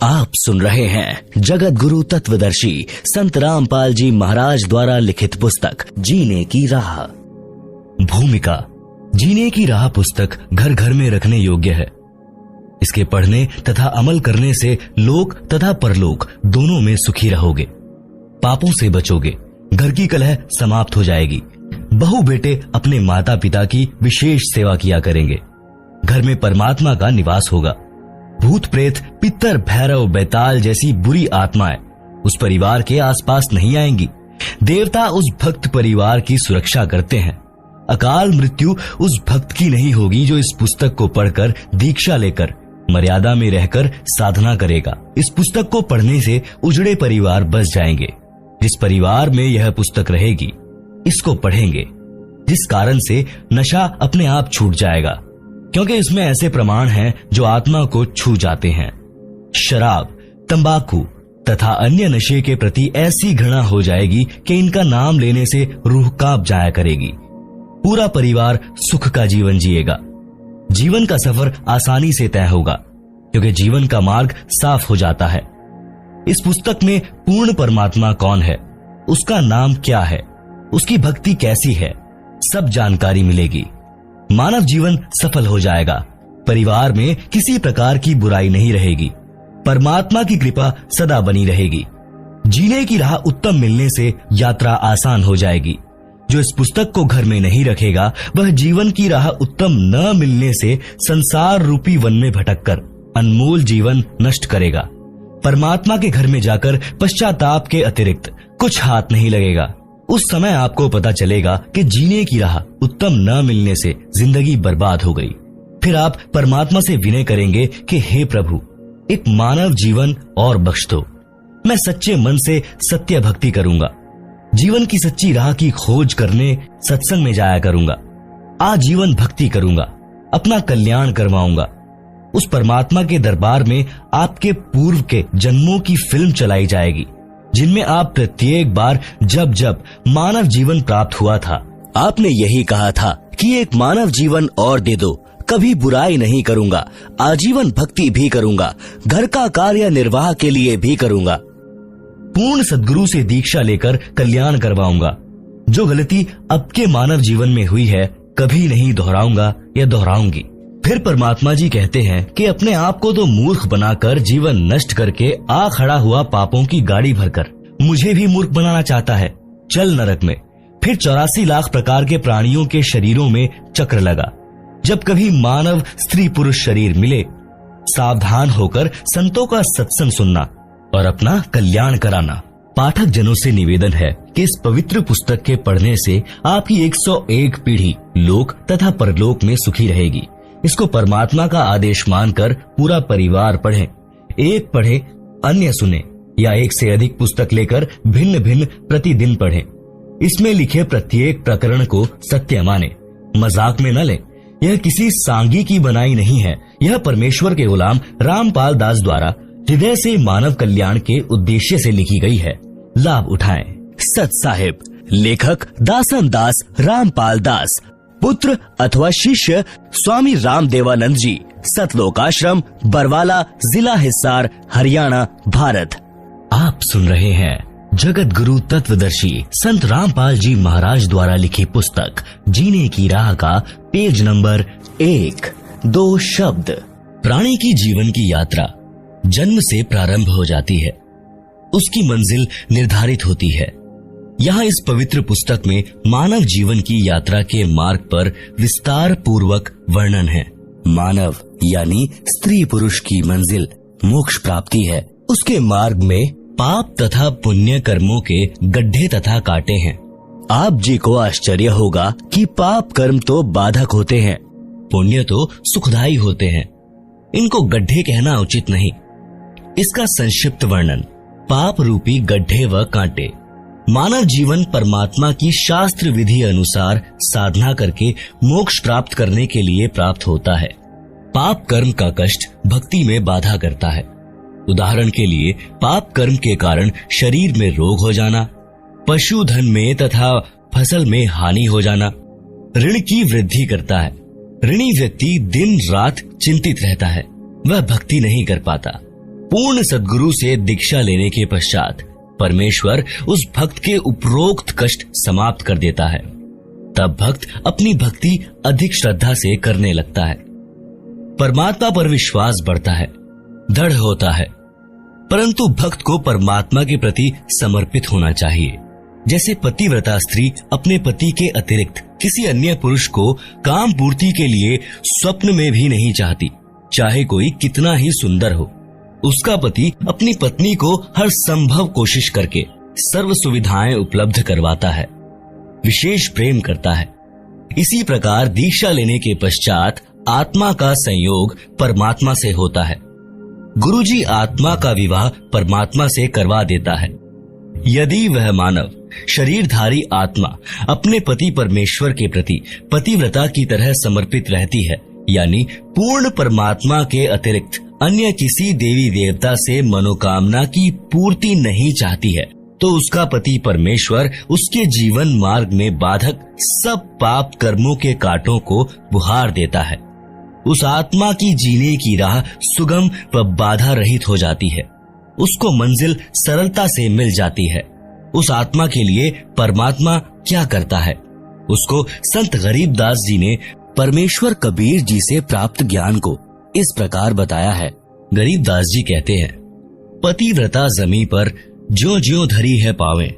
आप सुन रहे हैं जगत गुरु तत्वदर्शी संत रामपाल जी महाराज द्वारा लिखित पुस्तक जीने की राह। भूमिका। जीने की राह पुस्तक घर घर में रखने योग्य है। इसके पढ़ने तथा अमल करने से लोक तथा परलोक दोनों में सुखी रहोगे, पापों से बचोगे, घर की कलह समाप्त हो जाएगी, बहू बेटे अपने माता पिता की विशेष सेवा किया करेंगे, घर में परमात्मा का निवास होगा, भूत प्रेत पितर भैरव बैताल जैसी बुरी आत्माएं उस परिवार के आसपास नहीं आएंगी, देवता उस भक्त परिवार की सुरक्षा करते हैं, अकाल मृत्यु उस भक्त की नहीं होगी जो इस पुस्तक को पढ़कर दीक्षा लेकर मर्यादा में रहकर साधना करेगा। इस पुस्तक को पढ़ने से उजड़े परिवार बच जाएंगे। जिस परिवार में यह पुस्तक रहेगी, इसको पढ़ेंगे, जिस कारण से नशा अपने आप छूट जाएगा, क्योंकि इसमें ऐसे प्रमाण हैं जो आत्मा को छू जाते हैं। शराब, तंबाकू तथा अन्य नशे के प्रति ऐसी घृणा हो जाएगी कि इनका नाम लेने से रूह कांप जाया करेगी। पूरा परिवार सुख का जीवन जिएगा। जीवन का सफर आसानी से तय होगा, क्योंकि जीवन का मार्ग साफ हो जाता है। इस पुस्तक में पूर्ण परमात्मा कौन है, उसका नाम क्या है, उसकी भक्ति कैसी है, सब जानकारी मिलेगी। मानव जीवन सफल हो जाएगा। परिवार में किसी प्रकार की बुराई नहीं रहेगी। परमात्मा की कृपा सदा बनी रहेगी। जीने की राह उत्तम मिलने से यात्रा आसान हो जाएगी। जो इस पुस्तक को घर में नहीं रखेगा, वह जीवन की राह उत्तम न मिलने से संसार रूपी वन में भटककर अनमोल जीवन नष्ट करेगा। परमात्मा के घर में जाकर पश्चाताप के अतिरिक्त कुछ हाथ नहीं लगेगा। उस समय आपको पता चलेगा कि जीने की राह उत्तम न मिलने से जिंदगी बर्बाद हो गई। फिर आप परमात्मा से विनय करेंगे कि हे प्रभु, एक मानव जीवन और बख्श दो। मैं सच्चे मन से सत्य भक्ति करूंगा। जीवन की सच्ची राह की खोज करने सत्संग में जाया करूंगा। आजीवन भक्ति करूंगा, अपना कल्याण करवाऊंगा। उस परमात्मा के दरबार में आपके पूर्व के जन्मों की फिल्म चलाई जाएगी, जिनमें आप प्रत्येक बार जब जब मानव जीवन प्राप्त हुआ था, आपने यही कहा था कि एक मानव जीवन और दे दो, कभी बुराई नहीं करूंगा, आजीवन भक्ति भी करूंगा, घर का कार्य निर्वाह के लिए भी करूंगा, पूर्ण सद्गुरु से दीक्षा लेकर कल्याण करवाऊंगा। जो गलती अब के मानव जीवन में हुई है, कभी नहीं दोहराऊंगा या दोहराऊंगी। फिर परमात्मा जी कहते हैं कि अपने आप को तो मूर्ख बनाकर जीवन नष्ट करके आ खड़ा हुआ पापों की गाड़ी भरकर मुझे भी मूर्ख बनाना चाहता है, चल नरक में। फिर 84 लाख प्रकार के प्राणियों के शरीरों में चक्र लगा। जब कभी मानव स्त्री पुरुष शरीर मिले, सावधान होकर संतों का सत्संग सुनना और अपना कल्याण कराना। पाठक जनों से निवेदन है कि इस पवित्र पुस्तक के पढ़ने से आपकी 101 पीढ़ी लोक तथा परलोक में सुखी रहेगी। इसको परमात्मा का आदेश मानकर पूरा परिवार पढ़े। एक पढ़े, अन्य सुने, या एक से अधिक पुस्तक लेकर भिन्न भिन्न प्रतिदिन पढ़े। इसमें लिखे प्रत्येक प्रकरण को सत्य माने, मजाक में न ले। यह किसी सांगी की बनाई नहीं है। यह परमेश्वर के गुलाम रामपाल दास द्वारा हृदय से मानव कल्याण के उद्देश्य से लिखी गई है। लाभ उठाएं। सत साहिब। लेखक दासन दास रामपाल दास, पुत्र अथवा शिष्य स्वामी रामदेवानंद जी, सतलोकाश्रम, बरवाला, जिला हिसार, हरियाणा, भारत। आप सुन रहे हैं जगत गुरु तत्वदर्शी संत रामपाल जी महाराज द्वारा लिखी पुस्तक जीने की राह का पेज नंबर 1। 2 शब्द। प्राणी की जीवन की यात्रा जन्म से प्रारंभ हो जाती है। उसकी मंजिल निर्धारित होती है। यहाँ इस पवित्र पुस्तक में मानव जीवन की यात्रा के मार्ग पर विस्तार पूर्वक वर्णन है। मानव यानी स्त्री पुरुष की मंजिल मोक्ष प्राप्ति है। उसके मार्ग में पाप तथा पुण्य कर्मों के गड्ढे तथा कांटे हैं। आप जी को आश्चर्य होगा कि पाप कर्म तो बाधक होते हैं, पुण्य तो सुखदायी होते हैं। इनको गड्ढे कहना उचित नहीं। इसका संक्षिप्त वर्णन। पाप रूपी गड्ढे व कांटे। मानव जीवन परमात्मा की शास्त्र विधि अनुसार साधना करके मोक्ष प्राप्त करने के लिए प्राप्त होता है। पाप कर्म का कष्ट भक्ति में बाधा करता है। उदाहरण के लिए, पाप कर्म के कारण शरीर में रोग हो जाना, पशुधन में तथा फसल में हानि हो जाना, ऋण की वृद्धि करता है। ऋणी व्यक्ति दिन रात चिंतित रहता है, वह भक्ति नहीं कर पाता। पूर्ण सद्गुरु से दीक्षा लेने के पश्चात परमेश्वर उस भक्त के उपरोक्त कष्ट समाप्त कर देता है। तब भक्त अपनी भक्ति अधिक श्रद्धा से करने लगता है। परमात्मा पर विश्वास बढ़ता है, दृढ़ होता है। परंतु भक्त को परमात्मा के प्रति समर्पित होना चाहिए। जैसे पतिव्रता स्त्री अपने पति के अतिरिक्त किसी अन्य पुरुष को काम पूर्ति के लिए स्वप्न में भी नहीं चाहती, चाहे कोई कितना ही सुंदर हो। उसका पति अपनी पत्नी को हर संभव कोशिश करके सर्व सुविधाएं उपलब्ध करवाता है, विशेष प्रेम करता है। इसी प्रकार दीक्षा लेने के पश्चात आत्मा का संयोग परमात्मा से होता है। गुरुजी आत्मा का विवाह परमात्मा से करवा देता है। यदि वह मानव शरीरधारी आत्मा अपने पति परमेश्वर के प्रति पतिव्रता की तरह समर्पित रहती है, यानी पूर्ण परमात्मा के अतिरिक्त अन्य किसी देवी देवता से मनोकामना की पूर्ति नहीं चाहती है, तो उसका पति परमेश्वर उसके जीवन मार्ग में बाधक सब पाप कर्मों के कांटों को बुहार देता है। उस आत्मा की जीने की राह सुगम व बाधा रहित हो जाती है। उसको मंजिल सरलता से मिल जाती है। उस आत्मा के लिए परमात्मा क्या करता है, उसको संत गरीबदास जी ने परमेश्वर कबीर जी से प्राप्त ज्ञान को इस प्रकार बताया है। गरीबदास जी कहते हैं, पतिव्रता जमी पर ज्यों ज्यों धरी है पावे,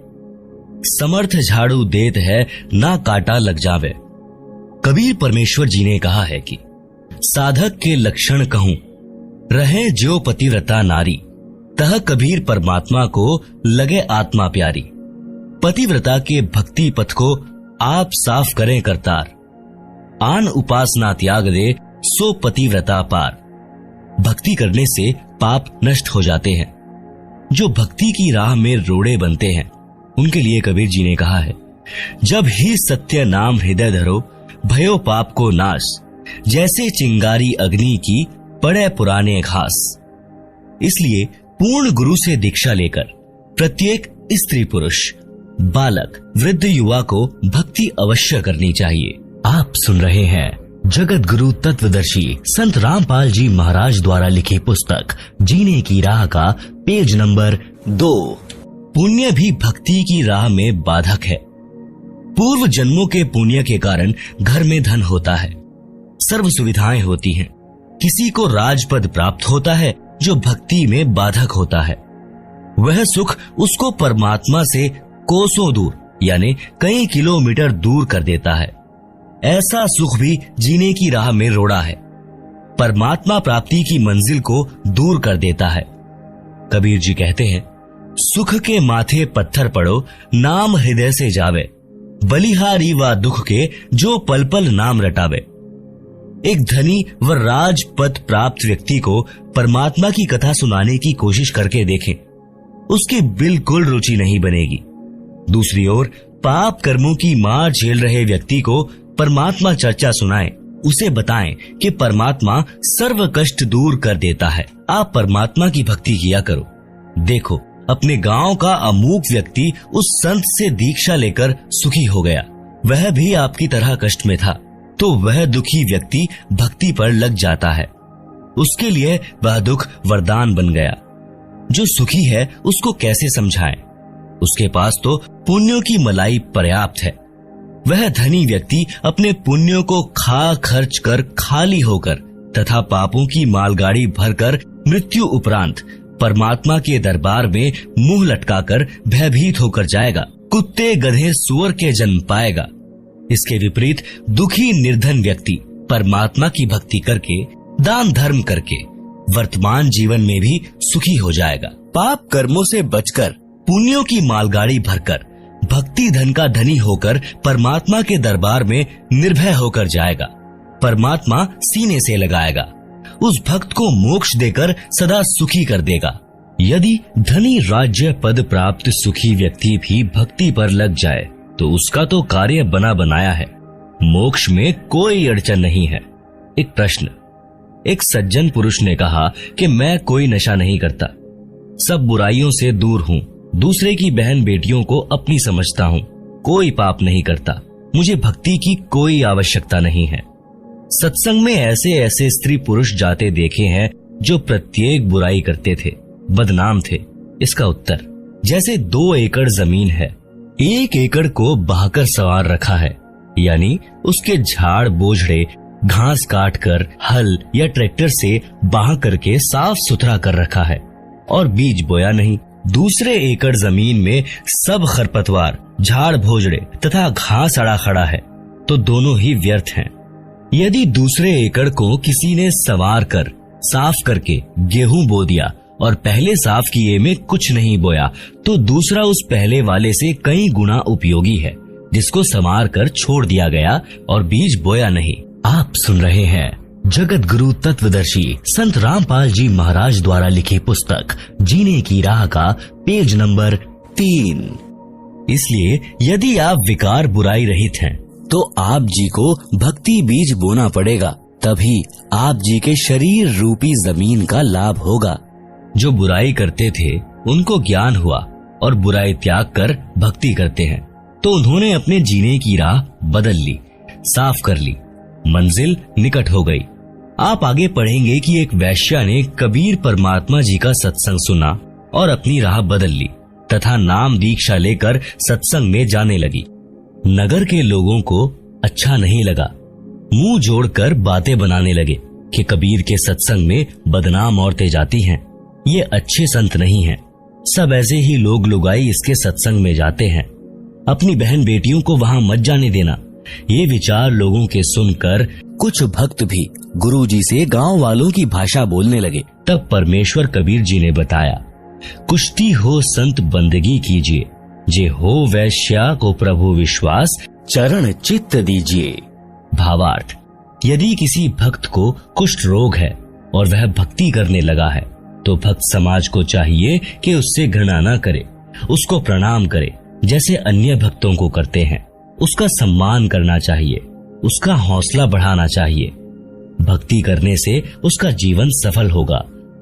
समर्थ झाड़ू देत है ना काटा लग जावे। कबीर परमेश्वर जी ने कहा है कि साधक के लक्षण कहूं, रहे जो पतिव्रता नारी, तह कबीर परमात्मा को लगे आत्मा प्यारी। पतिव्रता के भक्ति पथ को आप साफ करें करतार, आन उपासना त्याग दे सो पतिव्रता पार। भक्ति करने से पाप नष्ट हो जाते हैं। जो भक्ति की राह में रोड़े बनते हैं, उनके लिए कबीर जी ने कहा है, जब ही सत्य नाम हृदय धरो, भयो पाप को नाश, जैसे चिंगारी अग्नि की पड़े पुराने घास। इसलिए पूर्ण गुरु से दीक्षा लेकर प्रत्येक स्त्री पुरुष, बालक, वृद्ध, युवा को भक्ति अवश्य करनी चाहिए। आप सुन रहे हैं जगत गुरु तत्वदर्शी संत रामपाल जी महाराज द्वारा लिखी पुस्तक जीने की राह का पेज नंबर 2। पुण्य भी भक्ति की राह में बाधक है। पूर्व जन्मों के पुण्य के कारण घर में धन होता है, सर्व सुविधाएं होती हैं। किसी को राजपद प्राप्त होता है जो भक्ति में बाधक होता है। वह सुख उसको परमात्मा से कोसों दूर यानी कई किलोमीटर दूर कर देता है। ऐसा सुख भी जीने की राह में रोड़ा है, परमात्मा प्राप्ति की मंजिल को दूर कर देता है। कबीर जी कहते हैं, सुख के माथे पत्थर पड़ो, नाम हृदय से जावे, बलिहारी व दुख के जो पल पल नाम रटावे। एक धनी व राजपद प्राप्त व्यक्ति को परमात्मा की कथा सुनाने की कोशिश करके देखें, उसकी बिल्कुल रुचि नहीं बनेगी। दूसरी ओर पाप कर्मों की मार झेल रहे व्यक्ति को परमात्मा चर्चा सुनाएं, उसे बताएं कि परमात्मा सर्व कष्ट दूर कर देता है। आप परमात्मा की भक्ति किया करो। देखो, अपने गांव का अमूक व्यक्ति उस संत से दीक्षा लेकर सुखी हो गया। वह भी आपकी तरह कष्ट में था, तो वह दुखी व्यक्ति भक्ति पर लग जाता है। उसके लिए वह दुख वरदान बन गया। जो सुखी है उसको कैसे समझाएं? उसके पास तो पुण्यों की मलाई पर्याप्त है। वह धनी व्यक्ति अपने पुण्यों को खा खर्च कर खाली होकर तथा पापों की मालगाड़ी भरकर मृत्यु उपरांत परमात्मा के दरबार में मुंह लटकाकर भयभीत होकर जाएगा। कुत्ते गधे सुअर के जन्म पाएगा। इसके विपरीत दुखी निर्धन व्यक्ति परमात्मा की भक्ति करके, दान धर्म करके वर्तमान जीवन में भी सुखी हो जाएगा। पाप कर्मों से बचकर, पुण्यों की मालगाड़ी भरकर, भक्ति धन का धनी होकर परमात्मा के दरबार में निर्भय होकर जाएगा। परमात्मा सीने से लगाएगा, उस भक्त को मोक्ष देकर सदा सुखी कर देगा। यदि धनी राज्य पद प्राप्त सुखी व्यक्ति भी भक्ति पर लग जाए तो उसका तो कार्य बना बनाया है, मोक्ष में कोई अड़चन नहीं है। एक प्रश्न। एक सज्जन पुरुष ने कहा कि मैं कोई नशा नहीं करता, सब बुराइयों से दूर हूँ, दूसरे की बहन बेटियों को अपनी समझता हूँ, कोई पाप नहीं करता, मुझे भक्ति की कोई आवश्यकता नहीं है। सत्संग में ऐसे ऐसे स्त्री पुरुष जाते देखे हैं जो प्रत्येक बुराई करते थे, बदनाम थे? इसका उत्तर, जैसे 2 एकड़ जमीन है, 1 एकड़ को बहाकर संवार रखा है, यानी उसके झाड़ बोझड़े घास काट कर हल या ट्रैक्टर से बहा करके साफ सुथरा कर रखा है और बीज बोया नहीं। दूसरे एकड़ जमीन में सब खरपतवार, झाड़ भोजड़े तथा घास अड़ा खड़ा है, तो दोनों ही व्यर्थ हैं। यदि दूसरे एकड़ को किसी ने संवार कर साफ करके गेहूं बो दिया और पहले साफ किए में कुछ नहीं बोया, तो दूसरा उस पहले वाले से कई गुना उपयोगी है, जिसको संवार कर छोड़ दिया गया और बीज बोया नहीं। आप सुन रहे हैं जगत गुरु तत्वदर्शी संत रामपाल जी महाराज द्वारा लिखी पुस्तक जीने की राह का पेज नंबर 3। इसलिए यदि आप विकार बुराई रहित हैं, तो आप जी को भक्ति बीज बोना पड़ेगा, तभी आप जी के शरीर रूपी जमीन का लाभ होगा। जो बुराई करते थे उनको ज्ञान हुआ और बुराई त्याग कर भक्ति करते हैं, तो उन्होंने अपने जीने की राह बदल ली, साफ कर ली, मंजिल निकट हो गई। आप आगे पढ़ेंगे कि एक वैश्या ने कबीर परमात्मा जी का सत्संग सुना और अपनी राह बदल ली तथा नाम दीक्षा लेकर सत्संग में जाने लगी। नगर के लोगों को अच्छा नहीं लगा, मुंह जोड़कर बातें बनाने लगे कि कबीर के सत्संग में बदनाम औरतें जाती हैं, ये अच्छे संत नहीं हैं, सब ऐसे ही लोग लुगाई इसके सत्संग में जाते हैं, अपनी बहन बेटियों को वहां मत जाने देना। ये विचार लोगों के सुनकर कुछ भक्त भी गुरुजी से गांव वालों की भाषा बोलने लगे। तब परमेश्वर कबीर जी ने बताया, कुश्ती हो संत बंदगी कीजिए, जे हो वैश्या को प्रभु विश्वास, चरण चित्त दीजिए। भावार्थ, यदि किसी भक्त को कुष्ठ रोग है और वह भक्ति करने लगा है, तो भक्त समाज को चाहिए कि उससे घृणा न करे, उसको प्रणाम करे जैसे अन्य भक्तों को करते हैं, उसका सम्मान करना चाहिए, उसका हौसला बढ़ाना चाहिए। भक्ति करने से उसका जीवन सफल होगा,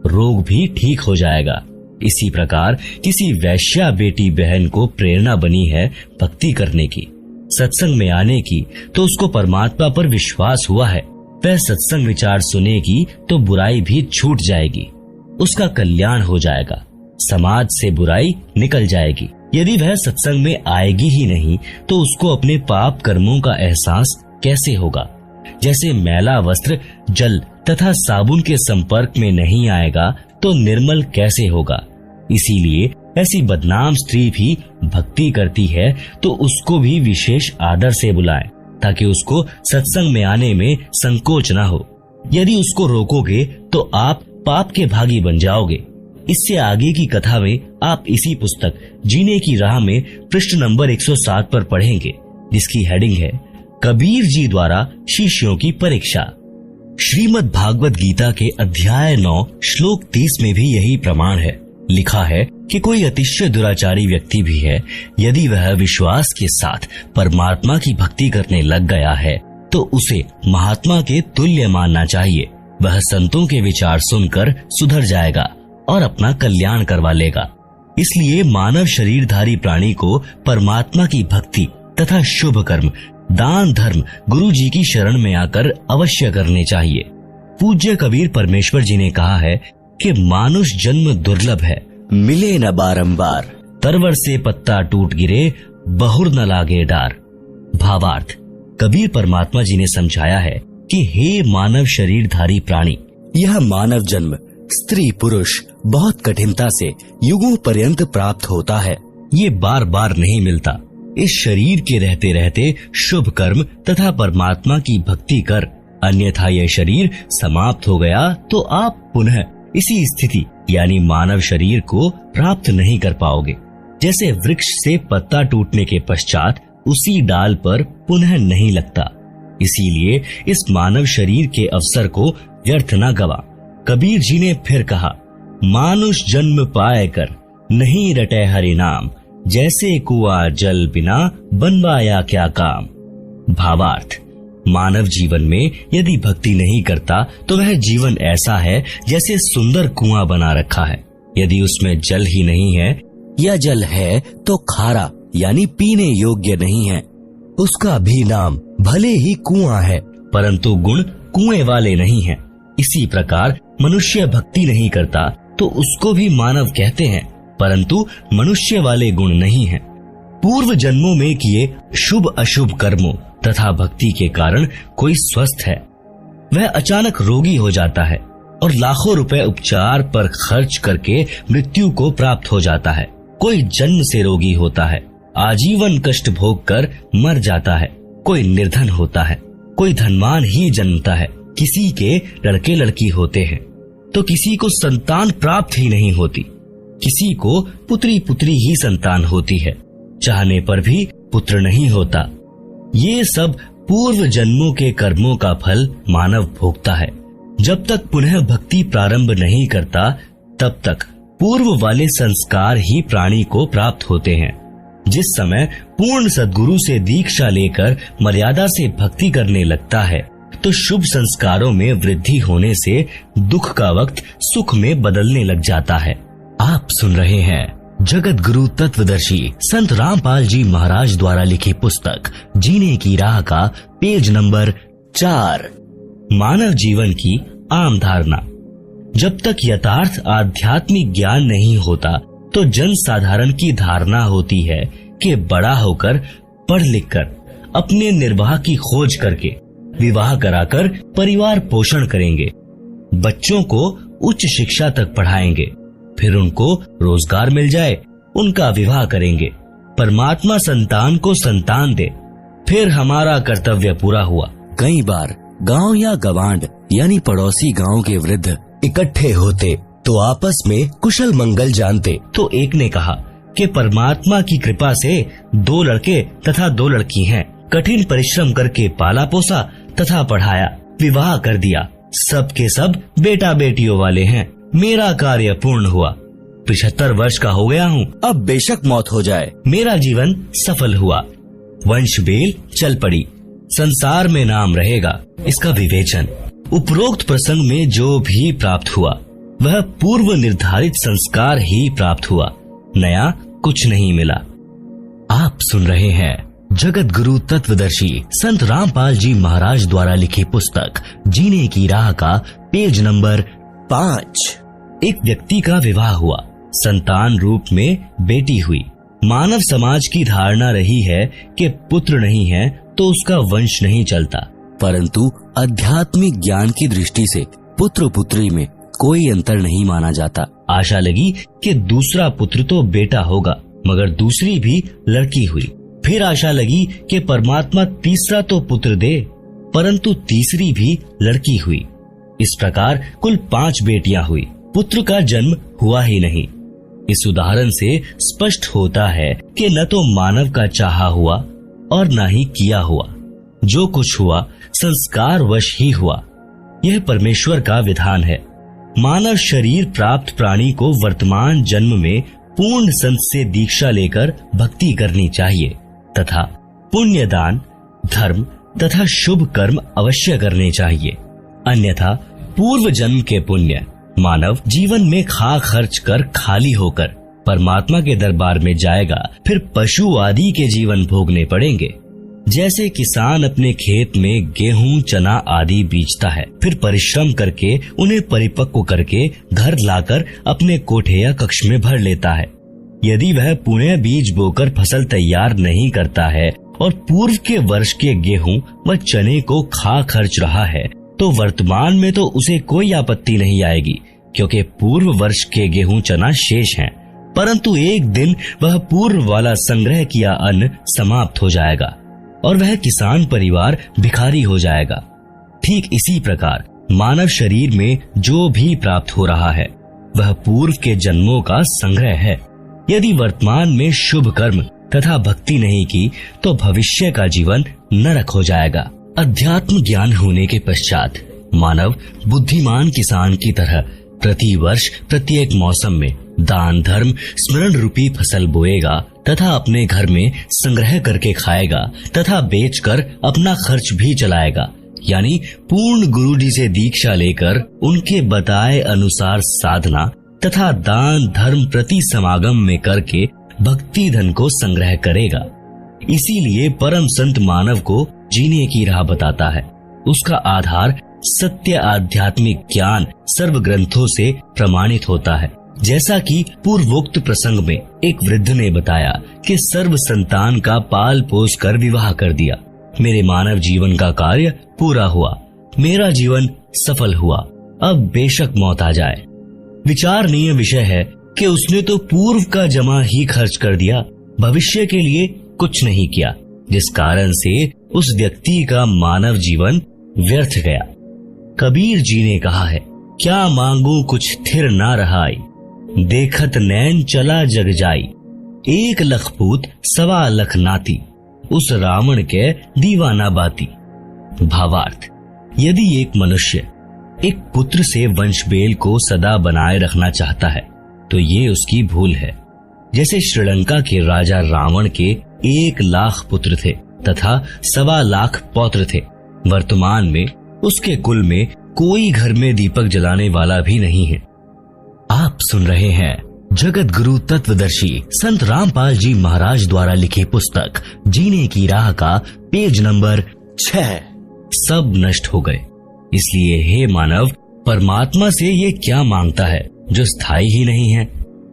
रोग भी ठीक हो जाएगा। इसी प्रकार किसी वैश्या बेटी बहन को प्रेरणा बनी है भक्ति करने की, सत्संग में आने की, तो उसको परमात्मा पर विश्वास हुआ है, वह सत्संग विचार सुनेगी तो बुराई भी छूट जाएगी, उसका कल्याण हो जाएगा, समाज से बुराई निकल जाएगी। यदि वह सत्संग में आएगी ही नहीं, तो उसको अपने पाप कर्मों का एहसास कैसे होगा? जैसे मैला वस्त्र जल तथा साबुन के संपर्क में नहीं आएगा तो निर्मल कैसे होगा? इसीलिए ऐसी बदनाम स्त्री भी भक्ति करती है तो उसको भी विशेष आदर से बुलाएं, ताकि उसको सत्संग में आने में संकोच न हो। यदि उसको रोकोगे तो आप पाप के भागी बन जाओगे। इससे आगे की कथा में आप इसी पुस्तक जीने की राह में पृष्ठ नंबर 107 पर पढ़ेंगे, जिसकी हेडिंग है कबीर जी द्वारा शिष्यों की परीक्षा। श्रीमद् भागवत गीता के अध्याय 9 श्लोक 30 में भी यही प्रमाण है। लिखा है कि कोई अतिशय दुराचारी व्यक्ति भी है, यदि वह विश्वास के साथ परमात्मा की भक्ति करने लग गया है, तो उसे महात्मा के तुल्य मानना चाहिए। वह संतों के विचार सुनकर सुधर जाएगा और अपना कल्याण करवा लेगा। इसलिए मानव शरीरधारी प्राणी को परमात्मा की भक्ति तथा शुभ कर्म, दान धर्म गुरु जी की शरण में आकर अवश्य करने चाहिए। पूज्य कबीर परमेश्वर जी ने कहा है कि मानुष जन्म दुर्लभ है, मिले न बारंबार, तरवर से पत्ता टूट गिरे, बहुर न लागे डार। भावार्थ, कबीर परमात्मा जी ने समझाया है कि हे मानव शरीरधारी प्राणी, यह मानव जन्म स्त्री पुरुष बहुत कठिनता से युगों पर्यंत प्राप्त होता है, ये बार बार नहीं मिलता। इस शरीर के रहते रहते शुभ कर्म तथा परमात्मा की भक्ति कर, अन्यथा यह शरीर समाप्त हो गया तो आप पुनः इसी स्थिति यानी मानव शरीर को प्राप्त नहीं कर पाओगे। जैसे वृक्ष से पत्ता टूटने के पश्चात उसी डाल पर पुनः नहीं लगता, इसीलिए इस मानव शरीर के अवसर को व्यर्थ न गवा। कबीर जी ने फिर कहा, मानुष जन्म पाए कर नहीं रटे हरि नाम, जैसे कुआं जल बिना बनवाया क्या काम। भावार्थ, मानव जीवन में यदि भक्ति नहीं करता तो वह जीवन ऐसा है जैसे सुंदर कुआं बना रखा है, यदि उसमें जल ही नहीं है या जल है तो खारा यानी पीने योग्य नहीं है। उसका भी नाम भले ही कुआं है, परंतु गुण कुएं वाले नहीं हैं। इसी प्रकार मनुष्य भक्ति नहीं करता तो उसको भी मानव कहते हैं, परंतु मनुष्य वाले गुण नहीं हैं। पूर्व जन्मों में किए शुभ अशुभ कर्मों तथा भक्ति के कारण कोई स्वस्थ है, वह अचानक रोगी हो जाता है और लाखों रुपए उपचार पर खर्च करके मृत्यु को प्राप्त हो जाता है। कोई जन्म से रोगी होता है, आजीवन कष्ट भोग कर मर जाता है। कोई निर्धन होता है, कोई धनवान ही जन्मता है। किसी के लड़के लड़की होते हैं तो किसी को संतान प्राप्त ही नहीं होती, किसी को पुत्री पुत्री ही संतान होती है, चाहने पर भी पुत्र नहीं होता। ये सब पूर्व जन्मों के कर्मों का फल मानव भोगता है। जब तक पुनः भक्ति प्रारंभ नहीं करता, तब तक पूर्व वाले संस्कार ही प्राणी को प्राप्त होते हैं। जिस समय पूर्ण सद्गुरु से दीक्षा लेकर मर्यादा से भक्ति करने लगता है, तो शुभ संस्कारों में वृद्धि होने से दुख का वक्त सुख में बदलने लग जाता है। आप सुन रहे हैं जगत गुरु तत्वदर्शी संत रामपाल जी महाराज द्वारा लिखी पुस्तक जीने की राह का पेज नंबर 4, मानव जीवन की आम धारणा। जब तक यथार्थ आध्यात्मिक ज्ञान नहीं होता, तो जन साधारण की धारणा होती है कि बड़ा होकर पढ़ लिख कर अपने निर्वाह की खोज करके विवाह कराकर परिवार पोषण करेंगे, बच्चों को उच्च शिक्षा तक पढ़ाएंगे, फिर उनको रोजगार मिल जाए, उनका विवाह करेंगे, परमात्मा संतान को संतान दे, फिर हमारा कर्तव्य पूरा हुआ। कई बार गांव या गवांड यानी पड़ोसी गांव के वृद्ध इकट्ठे होते तो आपस में कुशल मंगल जानते। तो एक ने कहा कि परमात्मा की कृपा से 2 लड़के तथा 2 लड़की हैं, कठिन परिश्रम करके पाला पोसा तथा पढ़ाया, विवाह कर दिया, सब के सब बेटा बेटियों वाले हैं, मेरा कार्य पूर्ण हुआ, 75 वर्ष का हो गया हूँ, अब बेशक मौत हो जाए, मेरा जीवन सफल हुआ, वंश बेल चल पड़ी, संसार में नाम रहेगा। इसका विवेचन उपरोक्त प्रसंग में जो भी प्राप्त हुआ वह पूर्व निर्धारित संस्कार ही प्राप्त हुआ, नया कुछ नहीं मिला। आप सुन रहे हैं जगत गुरु तत्वदर्शी संत रामपाल जी महाराज द्वारा लिखी पुस्तक जीने की राह का पेज नंबर 5। एक व्यक्ति का विवाह हुआ, संतान रूप में बेटी हुई। मानव समाज की धारणा रही है कि पुत्र नहीं है तो उसका वंश नहीं चलता, परंतु आध्यात्मिक ज्ञान की दृष्टि से पुत्र पुत्री में कोई अंतर नहीं माना जाता। आशा लगी कि दूसरा पुत्र तो बेटा होगा, मगर दूसरी भी लड़की हुई। फिर आशा लगी कि परमात्मा तीसरा तो पुत्र दे, परंतु तीसरी भी लड़की हुई। इस प्रकार कुल 5 बेटियां हुई, पुत्र का जन्म हुआ ही नहीं। इस उदाहरण से स्पष्ट होता है कि न तो मानव का चाहा हुआ और न ही किया हुआ, जो कुछ हुआ संस्कार वश ही हुआ। यह परमेश्वर का विधान है। मानव शरीर प्राप्त प्राणी को वर्तमान जन्म में पूर्ण संत से दीक्षा लेकर भक्ति करनी चाहिए तथा पुण्य दान, धर्म तथा शुभ कर्म अवश्य करने चाहिए। अन्यथा पूर्व जन्म के पुण्य मानव जीवन में खा खर्च कर खाली होकर परमात्मा के दरबार में जाएगा, फिर पशु आदि के जीवन भोगने पड़ेंगे। जैसे किसान अपने खेत में गेहूं, चना आदि बीजता है, फिर परिश्रम करके उन्हें परिपक्व करके घर लाकर अपने कोठे या कक्ष में भर लेता है। यदि वह पुनः बीज बोकर फसल तैयार नहीं करता है और पूर्व के वर्ष के गेहूं व चने को खा खर्च रहा है, तो वर्तमान में तो उसे कोई आपत्ति नहीं आएगी, क्योंकि पूर्व वर्ष के गेहूं चना शेष हैं, परंतु एक दिन वह पूर्व वाला संग्रह किया अन्न समाप्त हो जाएगा और वह किसान परिवार भिखारी हो जाएगा। ठीक इसी प्रकार मानव शरीर में जो भी प्राप्त हो रहा है वह पूर्व के जन्मों का संग्रह है। यदि वर्तमान में शुभ कर्म तथा भक्ति नहीं की तो भविष्य का जीवन नरक हो जाएगा। अध्यात्म ज्ञान होने के पश्चात मानव बुद्धिमान किसान की तरह प्रति वर्ष प्रत्येक मौसम में दान धर्म स्मरण रूपी फसल बोएगा तथा अपने घर में संग्रह करके खाएगा तथा बेचकर अपना खर्च भी चलाएगा। यानी पूर्ण गुरु जी से दीक्षा लेकर उनके बताए अनुसार साधना तथा दान धर्म प्रति समागम में करके भक्ति धन को संग्रह करेगा। इसीलिए परम संत मानव को जीने की राह बताता है। उसका आधार सत्य आध्यात्मिक ज्ञान सर्व ग्रंथों से प्रमाणित होता है। जैसा कि पूर्वोक्त प्रसंग में एक वृद्ध ने बताया कि सर्व संतान का पाल पोस कर विवाह कर दिया। मेरे मानव जीवन का कार्य पूरा हुआ, मेरा जीवन सफल हुआ, अब बेशक मौत आ जाए। विचारणीय विषय है कि उसने तो पूर्व का जमा ही खर्च कर दिया, भविष्य के लिए कुछ नहीं किया, जिस कारण से उस व्यक्ति का मानव जीवन व्यर्थ गया। कबीर जी ने कहा है, क्या मांगू कुछ थिर ना रहाई, देखत नैन चला जग जाई, 1 लख पूत 1.25 लाख नाती, उस रावण के दीवाना बाती। भावार्थ, यदि एक मनुष्य एक पुत्र से वंशबेल को सदा बनाए रखना चाहता है तो ये उसकी भूल है। जैसे श्रीलंका के राजा रावण के 1 लाख पुत्र थे तथा 1.25 लाख पौत्र थे। वर्तमान में उसके कुल में कोई घर में दीपक जलाने वाला भी नहीं है। आप सुन रहे हैं जगत गुरु तत्वदर्शी संत रामपाल जी महाराज द्वारा लिखी पुस्तक जीने की राह का पेज नंबर 6। सब नष्ट हो गए, इसलिए हे मानव, परमात्मा से ये क्या मांगता है जो स्थायी ही नहीं है।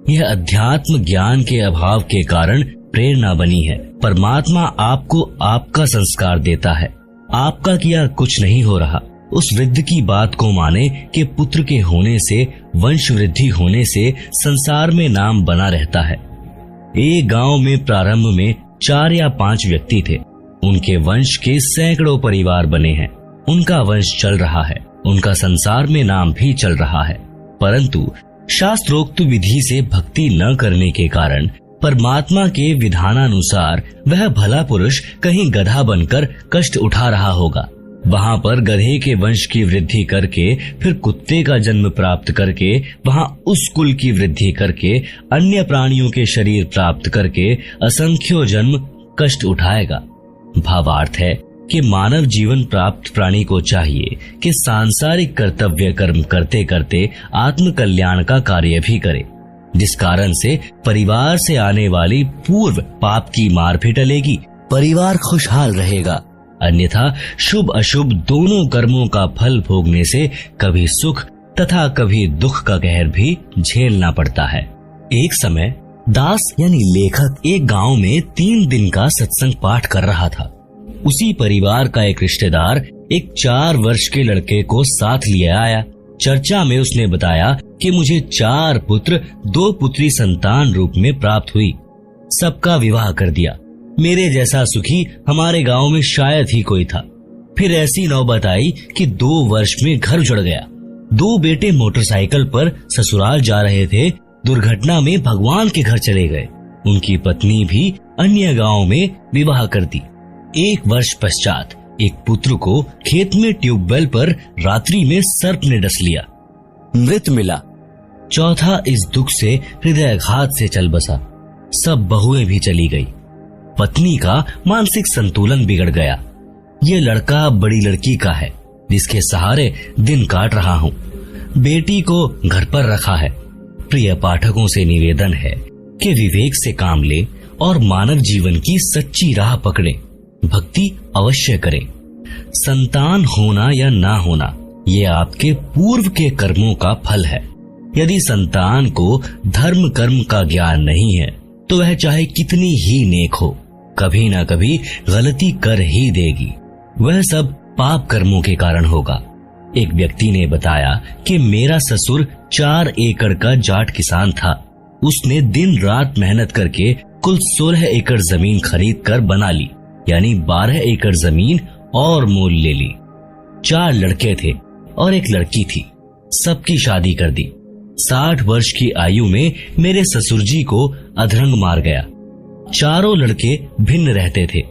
यह अध्यात्म ज्ञान के अभाव के कारण प्रेरणा बनी है। परमात्मा आपको आपका संस्कार देता है, आपका किया कुछ नहीं हो रहा। उस वृद्ध की बात को माने कि पुत्र के होने से, वंश वृद्धि होने से संसार में नाम बना रहता है। एक गांव में प्रारंभ में 4 या 5 व्यक्ति थे। उनके वंश के सैकड़ों परिवार बने हैं। उनका वंश चल रहा है, उनका संसार में नाम भी चल रहा है, परंतु शास्त्रोक्त विधि से भक्ति न करने के कारण परमात्मा के विधानानुसार वह भला पुरुष कहीं गधा बनकर कष्ट उठा रहा होगा। वहाँ पर गधे के वंश की वृद्धि करके, फिर कुत्ते का जन्म प्राप्त करके, वहाँ उस कुल की वृद्धि करके, अन्य प्राणियों के शरीर प्राप्त करके असंख्यों जन्म कष्ट उठाएगा। भावार्थ है कि मानव जीवन प्राप्त प्राणी को चाहिए कि सांसारिक कर्तव्य कर्म करते करते आत्म कल्याण का कार्य भी करे, जिस कारण से परिवार से आने वाली पूर्व पाप की मार भी टलेगी, परिवार खुशहाल रहेगा। अन्यथा शुभ अशुभ दोनों कर्मों का फल भोगने से कभी सुख तथा कभी दुख का कहर भी झेलना पड़ता है। एक समय दास यानी लेखक एक गांव में 3 दिन का सत्संग पाठ कर रहा था। उसी परिवार का एक रिश्तेदार एक 4 वर्ष के लड़के को साथ लिए आया। चर्चा में उसने बताया कि मुझे 4 पुत्र 2 पुत्री संतान रूप में प्राप्त हुई, सबका विवाह कर दिया। मेरे जैसा सुखी हमारे गांव में शायद ही कोई था। फिर ऐसी नौबत आई कि 2 वर्ष में घर उजड़ गया। 2 बेटे मोटरसाइकिल पर ससुराल जा रहे थे, दुर्घटना में भगवान के घर चले गए। उनकी पत्नी भी अन्य गांव में विवाह कर दी। 1 वर्ष पश्चात एक पुत्र को खेत में ट्यूबवेल पर रात्रि में सर्प ने डस लिया, मृत मिला। चौथा इस दुख से हृदयाघात से चल बसा। सब बहुएं भी चली गई। पत्नी का मानसिक संतुलन बिगड़ गया। ये लड़का बड़ी लड़की का है, जिसके सहारे दिन काट रहा हूँ। बेटी को घर पर रखा है। प्रिय पाठकों से निवेदन है कि विवेक से काम ले और मानव जीवन की सच्ची राह पकड़े, भक्ति अवश्य करें। संतान होना या ना होना ये आपके पूर्व के कर्मों का फल है। यदि संतान को धर्म कर्म का ज्ञान नहीं है तो वह चाहे कितनी ही नेक हो, कभी ना कभी गलती कर ही देगी। वह सब पाप कर्मों के कारण होगा। एक व्यक्ति ने बताया कि मेरा ससुर 4 एकड़ का जाट किसान था। उसने दिन रात मेहनत करके कुल 16 एकड़ जमीन खरीद कर बना ली, यानी 12 एकड़ जमीन और मोल ले ली। 4 लड़के थे और एक लड़की थी। सबकी शादी कर दी। 60 वर्ष की आयु में मेरे ससुर जी को अधरंग मार गया। चारों लड़के भिन्न रहते थे।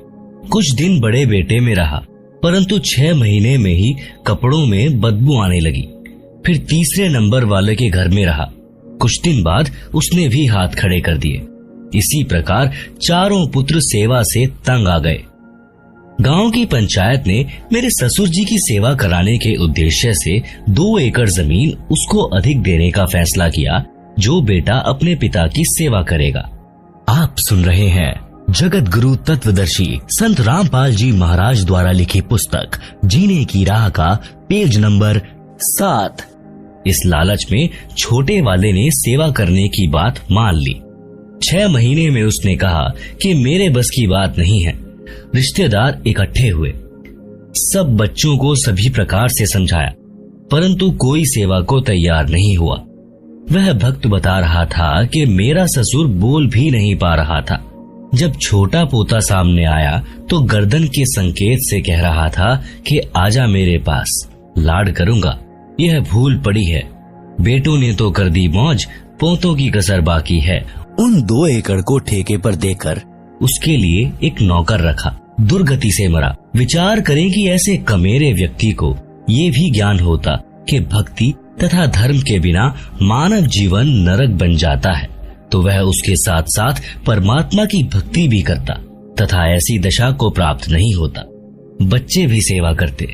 कुछ दिन बड़े बेटे में रहा, परंतु 6 महीने में ही कपड़ों में बदबू आने लगी। फिर तीसरे नंबर वाले के घर में रहा। कुछ दिन बाद उसने भी हाथ खड़े कर दिए। इसी प्रकार चारों पुत्र सेवा से तंग आ गए। गांव की पंचायत ने मेरे ससुर जी की सेवा कराने के उद्देश्य से 2 एकड़ जमीन उसको अधिक देने का फैसला किया, जो बेटा अपने पिता की सेवा करेगा। आप सुन रहे हैं जगत गुरु तत्वदर्शी संत रामपाल जी महाराज द्वारा लिखी पुस्तक जीने की राह का पेज नंबर 7। इस लालच में छोटे वाले ने सेवा करने की बात मान ली। 6 महीने में उसने कहा कि मेरे बस की बात नहीं है। रिश्तेदार इकट्ठे हुए, सब बच्चों को सभी प्रकार से समझाया, परंतु कोई सेवा को तैयार नहीं हुआ। वह भक्त बता रहा था कि मेरा ससुर बोल भी नहीं पा रहा था। जब छोटा पोता सामने आया तो गर्दन के संकेत से कह रहा था कि आजा मेरे पास, लाड करूंगा। यह भूल पड़ी है, बेटों ने तो कर दी मौज, पोतों की कसर बाकी है। उन 2 एकड़ को ठेके पर देकर उसके लिए एक नौकर रखा, दुर्गति से मरा। विचार करें कि ऐसे कमेरे व्यक्ति को ये भी ज्ञान होता कि भक्ति तथा धर्म के बिना मानव जीवन नरक बन जाता है, तो वह उसके साथ साथ परमात्मा की भक्ति भी करता तथा ऐसी दशा को प्राप्त नहीं होता। बच्चे भी सेवा करते।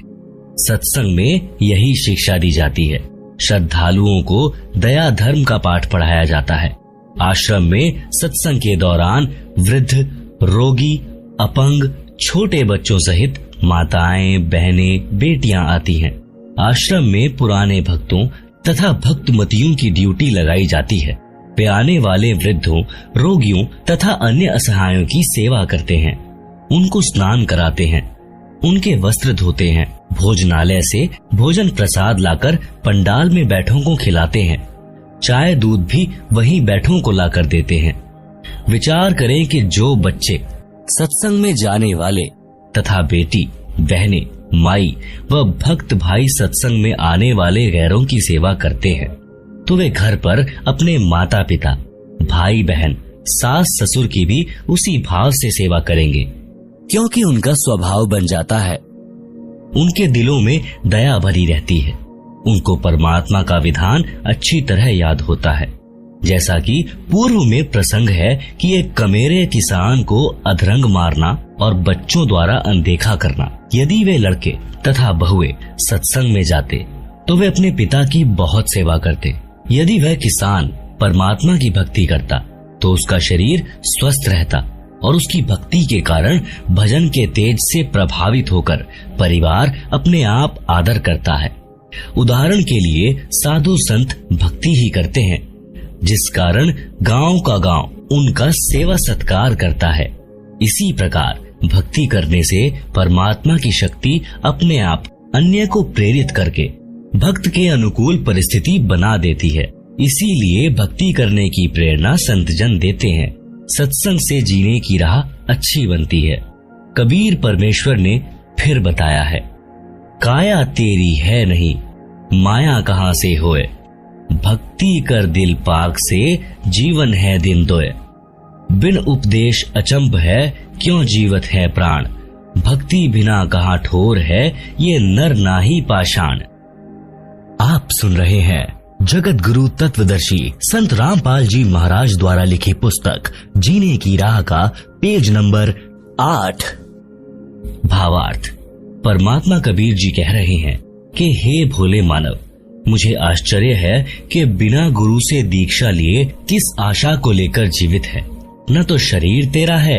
सत्संग में यही शिक्षा दी जाती है। श्रद्धालुओं को दया धर्म का पाठ पढ़ाया जाता है। आश्रम में सत्संग के दौरान वृद्ध, रोगी, अपंग, छोटे बच्चों सहित माताएं, बहनें, बेटियां आती हैं। आश्रम में पुराने भक्तों तथा भक्तमतियों की ड्यूटी लगाई जाती है। वे आने वाले वृद्धों, रोगियों तथा अन्य असहायों की सेवा करते हैं। उनको स्नान कराते हैं, उनके वस्त्र धोते हैं, भोजनालय से भोजन प्रसाद लाकर पंडाल में बैठों को खिलाते हैं। चाय दूध भी वहीं बैठों को लाकर देते हैं। विचार करें कि जो बच्चे सत्संग में जाने वाले तथा बेटी, बहनें, माई व भक्त भाई सत्संग में आने वाले गैरों की सेवा करते हैं, तो वे घर पर अपने माता पिता, भाई बहन, सास ससुर की भी उसी भाव से सेवा करेंगे, क्योंकि उनका स्वभाव बन जाता है। उनके दिलों में दया भरी रहती है। उनको परमात्मा का विधान अच्छी तरह याद होता है। जैसा कि पूर्व में प्रसंग है कि एक कमेरे किसान को अधरंग मारना और बच्चों द्वारा अनदेखा करना। यदि वे लड़के तथा बहुएं सत्संग में जाते तो वे अपने पिता की बहुत सेवा करते। यदि वह किसान परमात्मा की भक्ति करता तो उसका शरीर स्वस्थ रहता और उसकी भक्ति के कारण भजन के तेज से प्रभावित होकर परिवार अपने आप आदर करता है। उदाहरण के लिए साधु संत भक्ति ही करते हैं, जिस कारण गांव का गांव उनका सेवा सत्कार करता है। इसी प्रकार भक्ति करने से परमात्मा की शक्ति अपने आप अन्य को प्रेरित करके भक्त के अनुकूल परिस्थिति बना देती है। इसीलिए भक्ति करने की प्रेरणा संतजन देते हैं। सत्संग से जीने की राह अच्छी बनती है। कबीर परमेश्वर ने फिर बताया है, काया तेरी है नहीं, माया कहाँ से होए, भक्ति कर दिल पाक से, जीवन है दिन दोए। बिन उपदेश अचंभ है, क्यों जीवत है प्राण, भक्ति बिना कहाँ ठोर है, ये नर नाही पाषाण। आप सुन रहे हैं जगत गुरु तत्वदर्शी संत रामपाल जी महाराज द्वारा लिखी पुस्तक जीने की राह का पेज नंबर 8। भावार्थ। परमात्मा कबीर जी कह रहे हैं कि हे भोले मानव, मुझे आश्चर्य है कि बिना गुरु से दीक्षा लिए किस आशा को लेकर जीवित है। न तो शरीर तेरा है,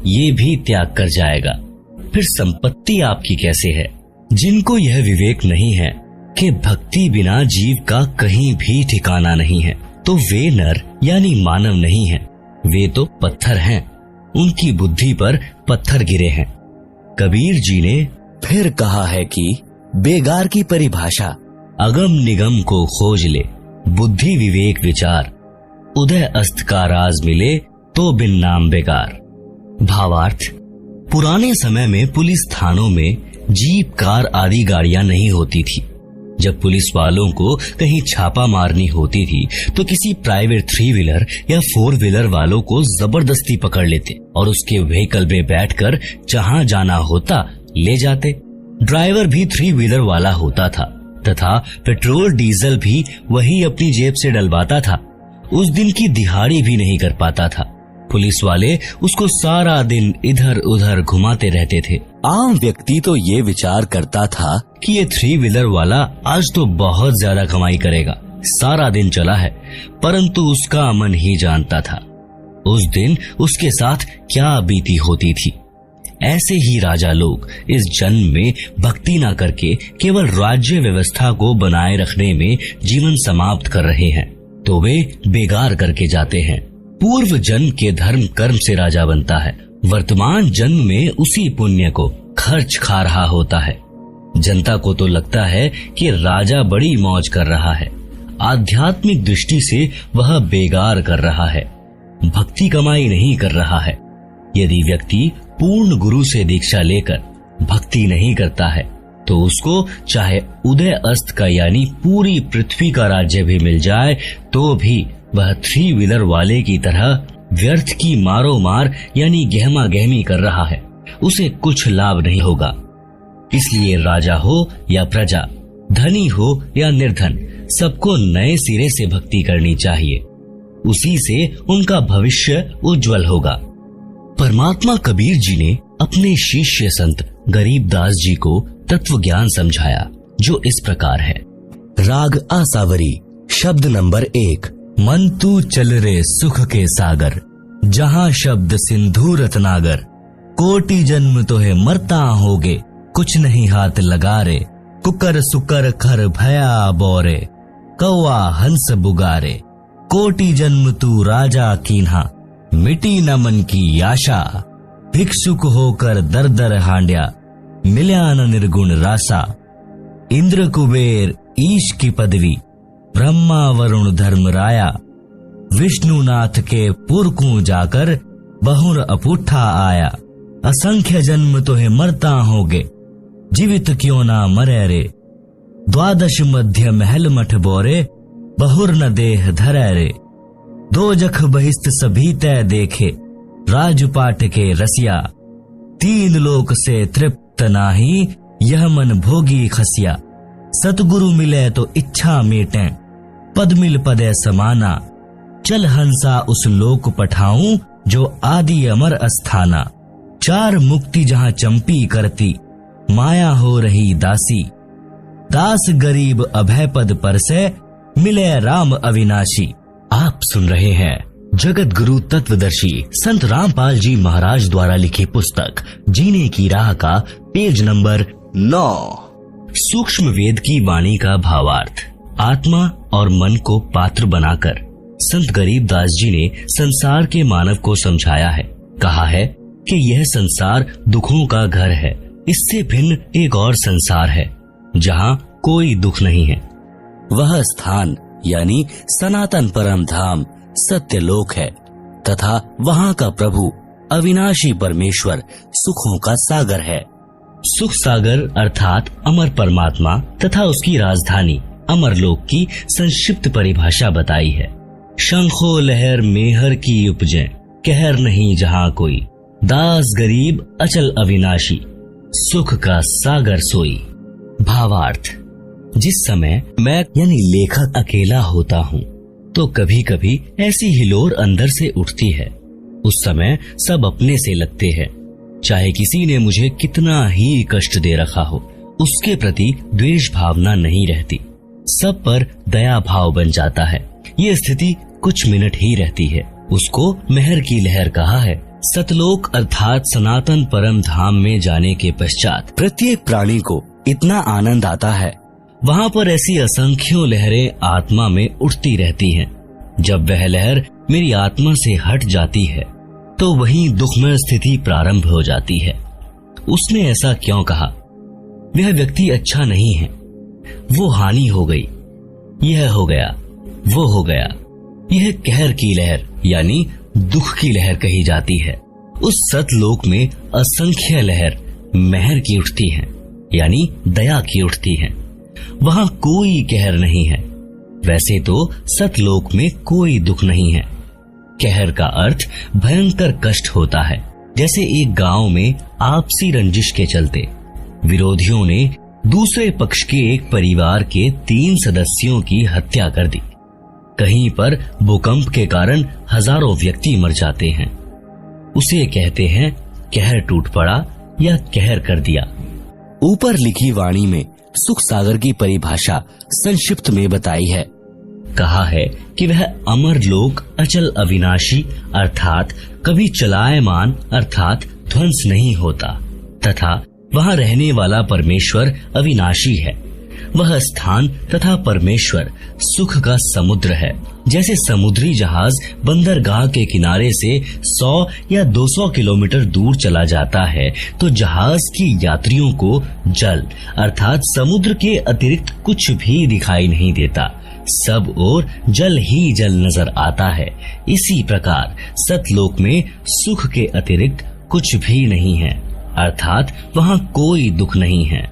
ये भी त्याग कर जाएगा, फिर संपत्ति आपकी कैसे है। जिनको यह विवेक नहीं है कि भक्ति बिना जीव का कहीं भी ठिकाना नहीं है, तो वे नर यानी मानव नहीं हैं, वे तो पत्थर हैं। उनकी बुद्धि पर पत्थर गिरे हैं। कबीर जी ने फिर कहा है कि बेगार की परिभाषा, अगम निगम को खोज ले, बुद्धि विवेक विचार, उदय अस्त का राज मिले तो बिन नाम बेकार। भावार्थ। पुराने समय में पुलिस थानों में जीप, कार आदि गाड़ियां नहीं होती थी। जब पुलिस वालों को कहीं छापा मारनी होती थी तो किसी प्राइवेट 3 व्हीलर या 4 व्हीलर वालों को जबरदस्ती पकड़ लेते और उसके व्हीकल में बैठकर जहां जाना होता ले जाते। ड्राइवर भी 3 व्हीलर वाला होता था तथा पेट्रोल डीजल भी वही अपनी जेब से डलवाता था। उस दिन की दिहाड़ी भी नहीं कर पाता था। पुलिस वाले उसको सारा दिन इधर उधर घुमाते रहते थे। आम व्यक्ति तो ये विचार करता था कि ये 3 व्हीलर वाला आज तो बहुत ज्यादा कमाई करेगा, सारा दिन चला है, परंतु उसका मन ही जानता था उस दिन उसके साथ क्या बीती होती थी। ऐसे ही राजा लोग इस जन्म में भक्ति न करके केवल राज्य व्यवस्था को बनाए रखने में जीवन समाप्त कर रहे हैं, तो वे बेगार करके जाते हैं। पूर्व जन्म के धर्म कर्म से राजा बनता है, वर्तमान जन्म में उसी पुण्य को खर्च खा रहा होता है। जनता को तो लगता है कि राजा बड़ी मौज कर रहा है, आध्यात्मिक दृष्टि से वह बेगार कर रहा है, भक्ति कमाई नहीं कर रहा है। यदि व्यक्ति पूर्ण गुरु से दीक्षा लेकर भक्ति नहीं करता है तो उसको चाहे उदय अस्त का यानी पूरी पृथ्वी का राज्य भी मिल जाए तो भी वह 3 व्हीलर वाले की तरह व्यर्थ की मारो मार यानी गहमा गहमी कर रहा है, उसे कुछ लाभ नहीं होगा। इसलिए राजा हो या प्रजा, धनी हो या निर्धन, सबको नए सिरे से भक्ति करनी चाहिए, उसी से उनका भविष्य उज्जवल होगा। परमात्मा कबीर जी ने अपने शिष्य संत गरीबदास जी को तत्व ज्ञान समझाया, जो इस प्रकार है। राग आसावरी, शब्द नंबर 1। मन तू चल रे सुख के सागर, जहाँ शब्द सिंधु रत्नागर, कोटि जन्म तो है मरता होगे, कुछ नहीं हाथ लगा रे, कुकर सुकर खर भया बोरे, कौआ हंस बुगारे, कोटि जन्म तू राजा कीन्हा, मिटी न मन की आशा, भिक्षुक होकर दर दर हांड्या, मिल्या न निर्गुण रासा, इंद्र कुबेर ईश की पदवी, ब्रह्मा वरुण धर्म राया, विष्णुनाथ के पुरकू जाकर बहुर अपूठा आया, असंख्य जन्म तो है मरता होगे, जीवित क्यों ना मरे रे, द्वादश मध्य महल मठ बोरे, बहुर न देह धरे रे, दो जख बहिस्त सभी तय देखे, राजपाट के रसिया, 3 लोक से तृप्त नाही, यह मन भोगी खसिया, सतगुरु मिले तो इच्छा मेटे, पद मिल पदे समाना, चल हंसा उस लोक पठाऊं, जो आदि अमर अस्थाना, 4 मुक्ति जहां चंपी करती, माया हो रही दासी, दास गरीब अभय पद पर से, मिले राम अविनाशी। आप सुन रहे हैं जगत गुरु तत्वदर्शी संत रामपाल जी महाराज द्वारा लिखी पुस्तक जीने की राह का पेज नंबर 9। सूक्ष्म वेद की वाणी का भावार्थ। आत्मा और मन को पात्र बनाकर संत गरीबदास जी ने संसार के मानव को समझाया है। कहा है कि यह संसार दुखों का घर है, इससे भिन्न एक और संसार है जहाँ कोई दुख नहीं है। वह स्थान यानी सनातन परम धाम सत्यलोक है तथा वहाँ का प्रभु अविनाशी परमेश्वर सुखों का सागर है। सुख सागर अर्थात अमर परमात्मा तथा उसकी राजधानी अमरलोक की संक्षिप्त परिभाषा बताई है। शंखो लहर मेहर की उपजे, कहर नहीं जहाँ कोई, दास गरीब अचल अविनाशी, सुख का सागर सोई। भावार्थ। जिस समय मैं यानी लेखक अकेला होता हूँ तो कभी कभी ऐसी हिलोर अंदर से उठती है। उस समय सब अपने से लगते हैं, चाहे किसी ने मुझे कितना ही कष्ट दे रखा हो, उसके प्रति द्वेष भावना नहीं रहती, सब पर दया भाव बन जाता है। ये स्थिति कुछ मिनट ही रहती है। उसको मेहर की लहर कहा है। सतलोक अर्थात सनातन परम धाम में जाने के पश्चात प्रत्येक प्राणी को इतना आनंद आता है। वहाँ पर ऐसी असंख्यों लहरें आत्मा में उठती रहती हैं। जब वह लहर मेरी आत्मा से हट जाती है तो वहीं दुखमय स्थिति प्रारंभ हो जाती है। उसने ऐसा क्यों कहा? वह व्यक्ति अच्छा नहीं है, वो हानि हो गई, यह हो गया, वो हो गया। यह कहर की लहर यानी दुख की लहर कही जाती है। उस सतलोक में असंख्य लहर मेहर की उठती हैं, यानी दया की उठती हैं। वहाँ कोई कहर नहीं है। वैसे तो सतलोक में कोई दुख नहीं है। कहर का अर्थ भयंकर कष्ट होता है। जैसे एक गांव में आपसी रंजिश के चलते विरोधियों ने दूसरे पक्ष के एक परिवार के 3 सदस्यों की हत्या कर दी। कहीं पर भूकंप के कारण हजारों व्यक्ति मर जाते हैं। उसे कहते हैं कहर टूट पड़ा या कहर कर दिया। ऊपर लिखी वाणी में सुख सागर की परिभाषा संक्षिप्त में बताई है। कहा है कि वह अमर लोक अचल अविनाशी अर्थात कभी चलायमान अर्थात ध्वंस नहीं होता तथा वहाँ रहने वाला परमेश्वर अविनाशी है। वह स्थान तथा परमेश्वर सुख का समुद्र है। जैसे समुद्री जहाज बंदरगाह के किनारे से 100 या 200 किलोमीटर दूर चला जाता है तो जहाज के यात्रियों को जल अर्थात समुद्र के अतिरिक्त कुछ भी दिखाई नहीं देता, सब ओर जल ही जल नजर आता है। इसी प्रकार सतलोक में सुख के अतिरिक्त कुछ भी नहीं है अर्थात वहाँ कोई दुख नहीं है।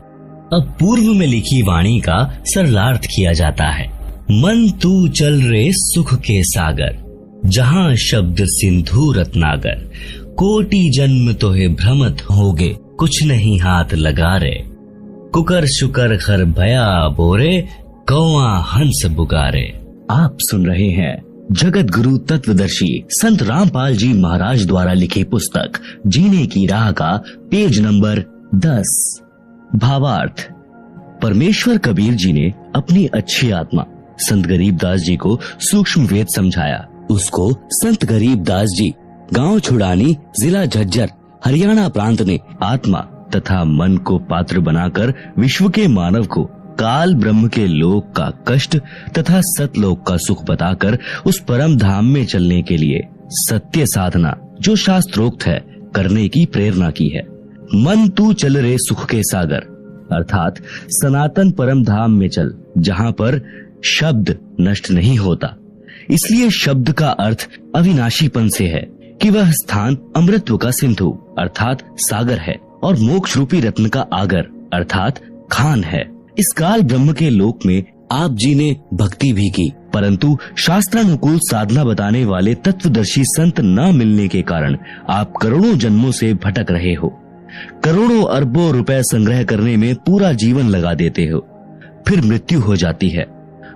अब पूर्व में लिखी वाणी का सरलार्थ किया जाता है। मन तू चल रे सुख के सागर, जहाँ शब्द सिंधु रत्नागर, कोटि जन्म तोहे भ्रमत होगे, कुछ नहीं हाथ लगा रे, कुकर शुकर खर भया बोरे, कौआ हंस बुगारे। आप सुन रहे हैं जगत गुरु तत्वदर्शी संत रामपाल जी महाराज द्वारा लिखी पुस्तक जीने की राह का पेज नंबर 10। भावार्थ। परमेश्वर कबीर जी ने अपनी अच्छी आत्मा संत गरीबदास जी को सूक्ष्म वेद समझाया। उसको संत गरीबदास जी गांव छुड़ानी जिला झज्जर हरियाणा प्रांत ने आत्मा तथा मन को पात्र बनाकर विश्व के मानव को काल ब्रह्म के लोक का कष्ट तथा सतलोक का सुख बताकर उस परम धाम में चलने के लिए सत्य साधना जो शास्त्रोक्त है करने की प्रेरणा की है। मन तू चल रे सुख के सागर अर्थात सनातन परम धाम में चल, जहाँ पर शब्द नष्ट नहीं होता। इसलिए शब्द का अर्थ अविनाशीपन से है कि वह स्थान अमृतत्व का सिंधु अर्थात सागर है और मोक्ष रूपी रत्न का आगर अर्थात खान है। इस काल ब्रह्म के लोक में आप जी ने भक्ति भी की, परंतु शास्त्रानुकूल साधना बताने वाले तत्वदर्शी संत न मिलने के कारण आप करोड़ों जन्मों से भटक रहे हो। करोड़ों अरबों रुपए संग्रह करने में पूरा जीवन लगा देते हो, फिर मृत्यु हो जाती है।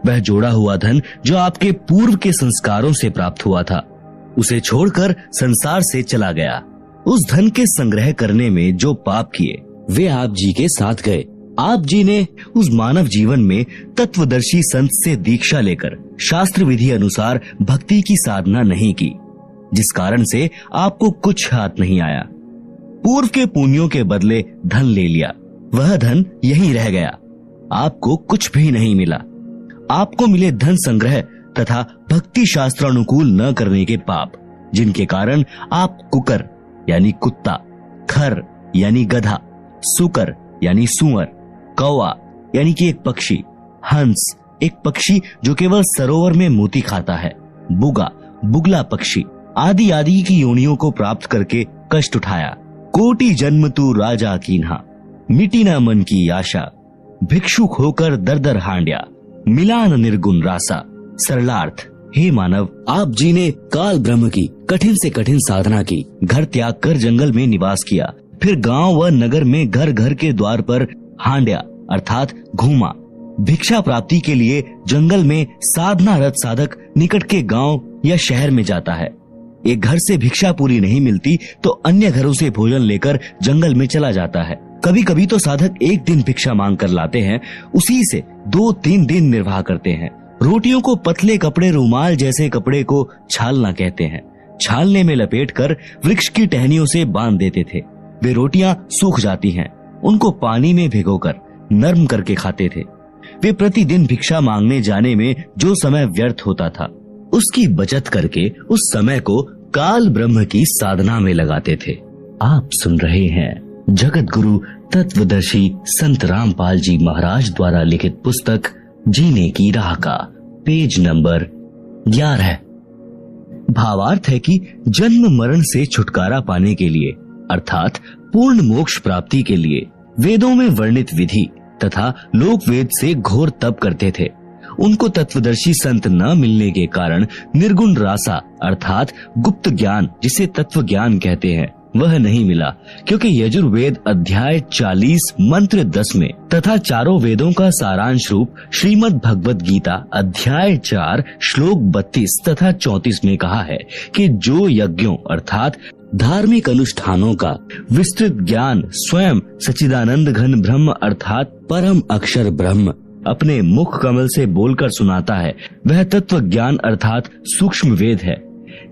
वह जोड़ा हुआ धन जो आपके पूर्व के संस्कारों से प्राप्त हुआ था, उसे छोड़कर संसार से चला गया। उस धन के संग्रह करने में जो पाप किए वे आप जी के साथ गए। आप जी ने उस मानव जीवन में तत्वदर्शी संत से दीक्षा लेकर शास्त्र विधि अनुसार भक्ति की साधना नहीं की, जिस कारण से आपको कुछ हाथ नहीं आया। पूर्व के पुण्यों के बदले धन ले लिया, वह धन यहीं रह गया, आपको कुछ भी नहीं मिला। आपको मिले धन संग्रह तथा भक्ति शास्त्रानुकूल न करने के पाप, जिनके कारण आप कुकर यानी कुत्ता, खर यानी गधा, सुकर यानी सुअर, कौवा यानी कि एक पक्षी, हंस एक पक्षी जो केवल सरोवर में मोती खाता है, बुगा बुगला पक्षी आदि आदि की योनियों को प्राप्त करके कष्ट उठाया। कोटि जन्म तू राजा कीन्हा, मिटी न मन की आशा, भिक्षुक होकर दर दर हांड्या, मिलान निर्गुण रासा। सरलार्थ। हे मानव, आप जी ने काल ब्रह्म की कठिन से कठिन साधना की, घर त्याग कर जंगल में निवास किया, फिर गांव व नगर में घर घर के द्वार पर हांड्या अर्थात घूमा। भिक्षा प्राप्ति के लिए जंगल में साधना रत साधक निकट के गांव या शहर में जाता है। एक घर से भिक्षा पूरी नहीं मिलती तो अन्य घरों से भोजन लेकर जंगल में चला जाता है। कभी कभी तो साधक एक दिन भिक्षा मांग कर लाते हैं, उसी से 2-3 दिन निर्वाह करते हैं। रोटियों को पतले कपड़े रुमाल जैसे कपड़े को छालना कहते हैं। छालने में लपेटकर वृक्ष की टहनियों से बांध देते थे। वे रोटियां सूख जाती हैं, उनको पानी में भिगोकर नरम करके खाते थे। वे प्रतिदिन भिक्षा मांगने जाने में जो समय व्यर्थ होता था, उसकी बचत करके उस समय को काल ब्रह्म की साधना में लगाते थे। आप सुन रहे हैं जगत गुरु तत्वदर्शी संत रामपाल जी महाराज द्वारा लिखित पुस्तक जीने की राह का पेज नंबर 11। भावार्थ है कि जन्म मरण से छुटकारा पाने के लिए अर्थात पूर्ण मोक्ष प्राप्ति के लिए वेदों में वर्णित विधि तथा लोक वेद से घोर तप करते थे। उनको तत्वदर्शी संत न मिलने के कारण निर्गुण रासा अर्थात गुप्त ज्ञान, जिसे तत्व ज्ञान कहते हैं, वह नहीं मिला, क्योंकि यजुर्वेद अध्याय 40 मंत्र 10 में तथा चारों वेदों का सारांश रूप श्रीमद् भगवत गीता अध्याय 4 श्लोक 32 तथा 34 में कहा है कि जो यज्ञों अर्थात धार्मिक अनुष्ठानों का विस्तृत ज्ञान स्वयं सच्चिदानंद घन ब्रह्म अर्थात परम अक्षर ब्रह्म अपने मुख कमल से बोलकर सुनाता है वह तत्व ज्ञान अर्थात सूक्ष्म वेद है।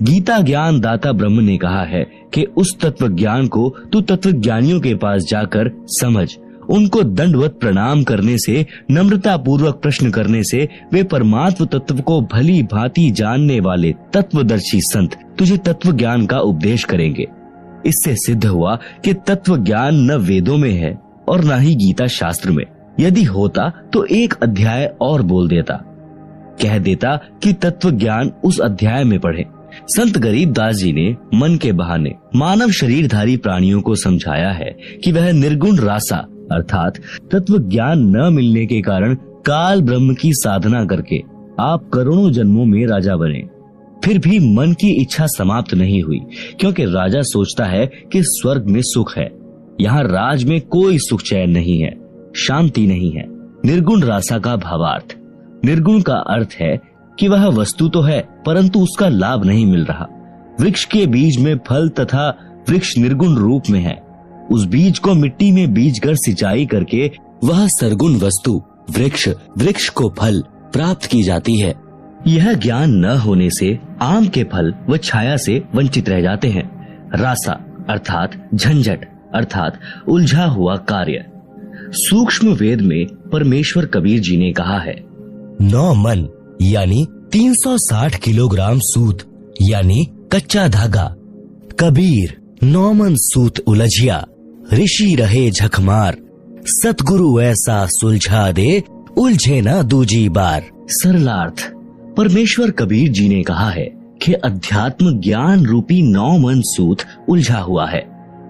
गीता ज्ञान दाता ब्रह्म ने कहा है कि उस तत्व ज्ञान को तू तत्व ज्ञानियों के पास जाकर समझ। उनको दंडवत प्रणाम करने से, नम्रता पूर्वक प्रश्न करने से वे परमात्म तत्व को भली भांति जानने वाले तत्वदर्शी संत तुझे तत्व ज्ञान का उपदेश करेंगे। इससे सिद्ध हुआ कि तत्व ज्ञान न वेदों में है और न ही गीता शास्त्र में। यदि होता तो एक अध्याय और बोल देता, कह देता कि तत्व ज्ञान उस अध्याय में पढ़े। संत गरीबदास जी ने मन के बहाने मानव शरीरधारी प्राणियों को समझाया है कि वह निर्गुण रासा अर्थात तत्व ज्ञान न मिलने के कारण काल ब्रह्म की साधना करके आप करोड़ों जन्मों में राजा बने। फिर भी मन की इच्छा समाप्त नहीं हुई, क्योंकि राजा सोचता है कि स्वर्ग में सुख है। यहाँ राज में कोई सुख चैन नहीं है, शांति नहीं है। निर्गुण रासा का भावार्थ, निर्गुण का अर्थ है कि वह वस्तु तो है परंतु उसका लाभ नहीं मिल रहा। वृक्ष के बीज में फल तथा वृक्ष निर्गुण रूप में है। उस बीज को मिट्टी में बीज कर सिंचाई करके वह सरगुण वस्तु वृक्ष को फल प्राप्त की जाती है। यह ज्ञान न होने से आम के फल व छाया से वंचित रह जाते हैं। रासा अर्थात झंझट अर्थात उलझा हुआ कार्य। सूक्ष्म वेद में परमेश्वर कबीर जी ने कहा है, 9 मन यानी 360 किलोग्राम सूत यानी कच्चा धागा। कबीर 9 मन सूत उलझिया, ऋषि रहे झकमार। सतगुरु ऐसा सुलझा दे, उलझे न दूजी बार। सरलार्थ, परमेश्वर कबीर जी ने कहा है कि अध्यात्म ज्ञान रूपी 9 मन सूत उलझा हुआ है।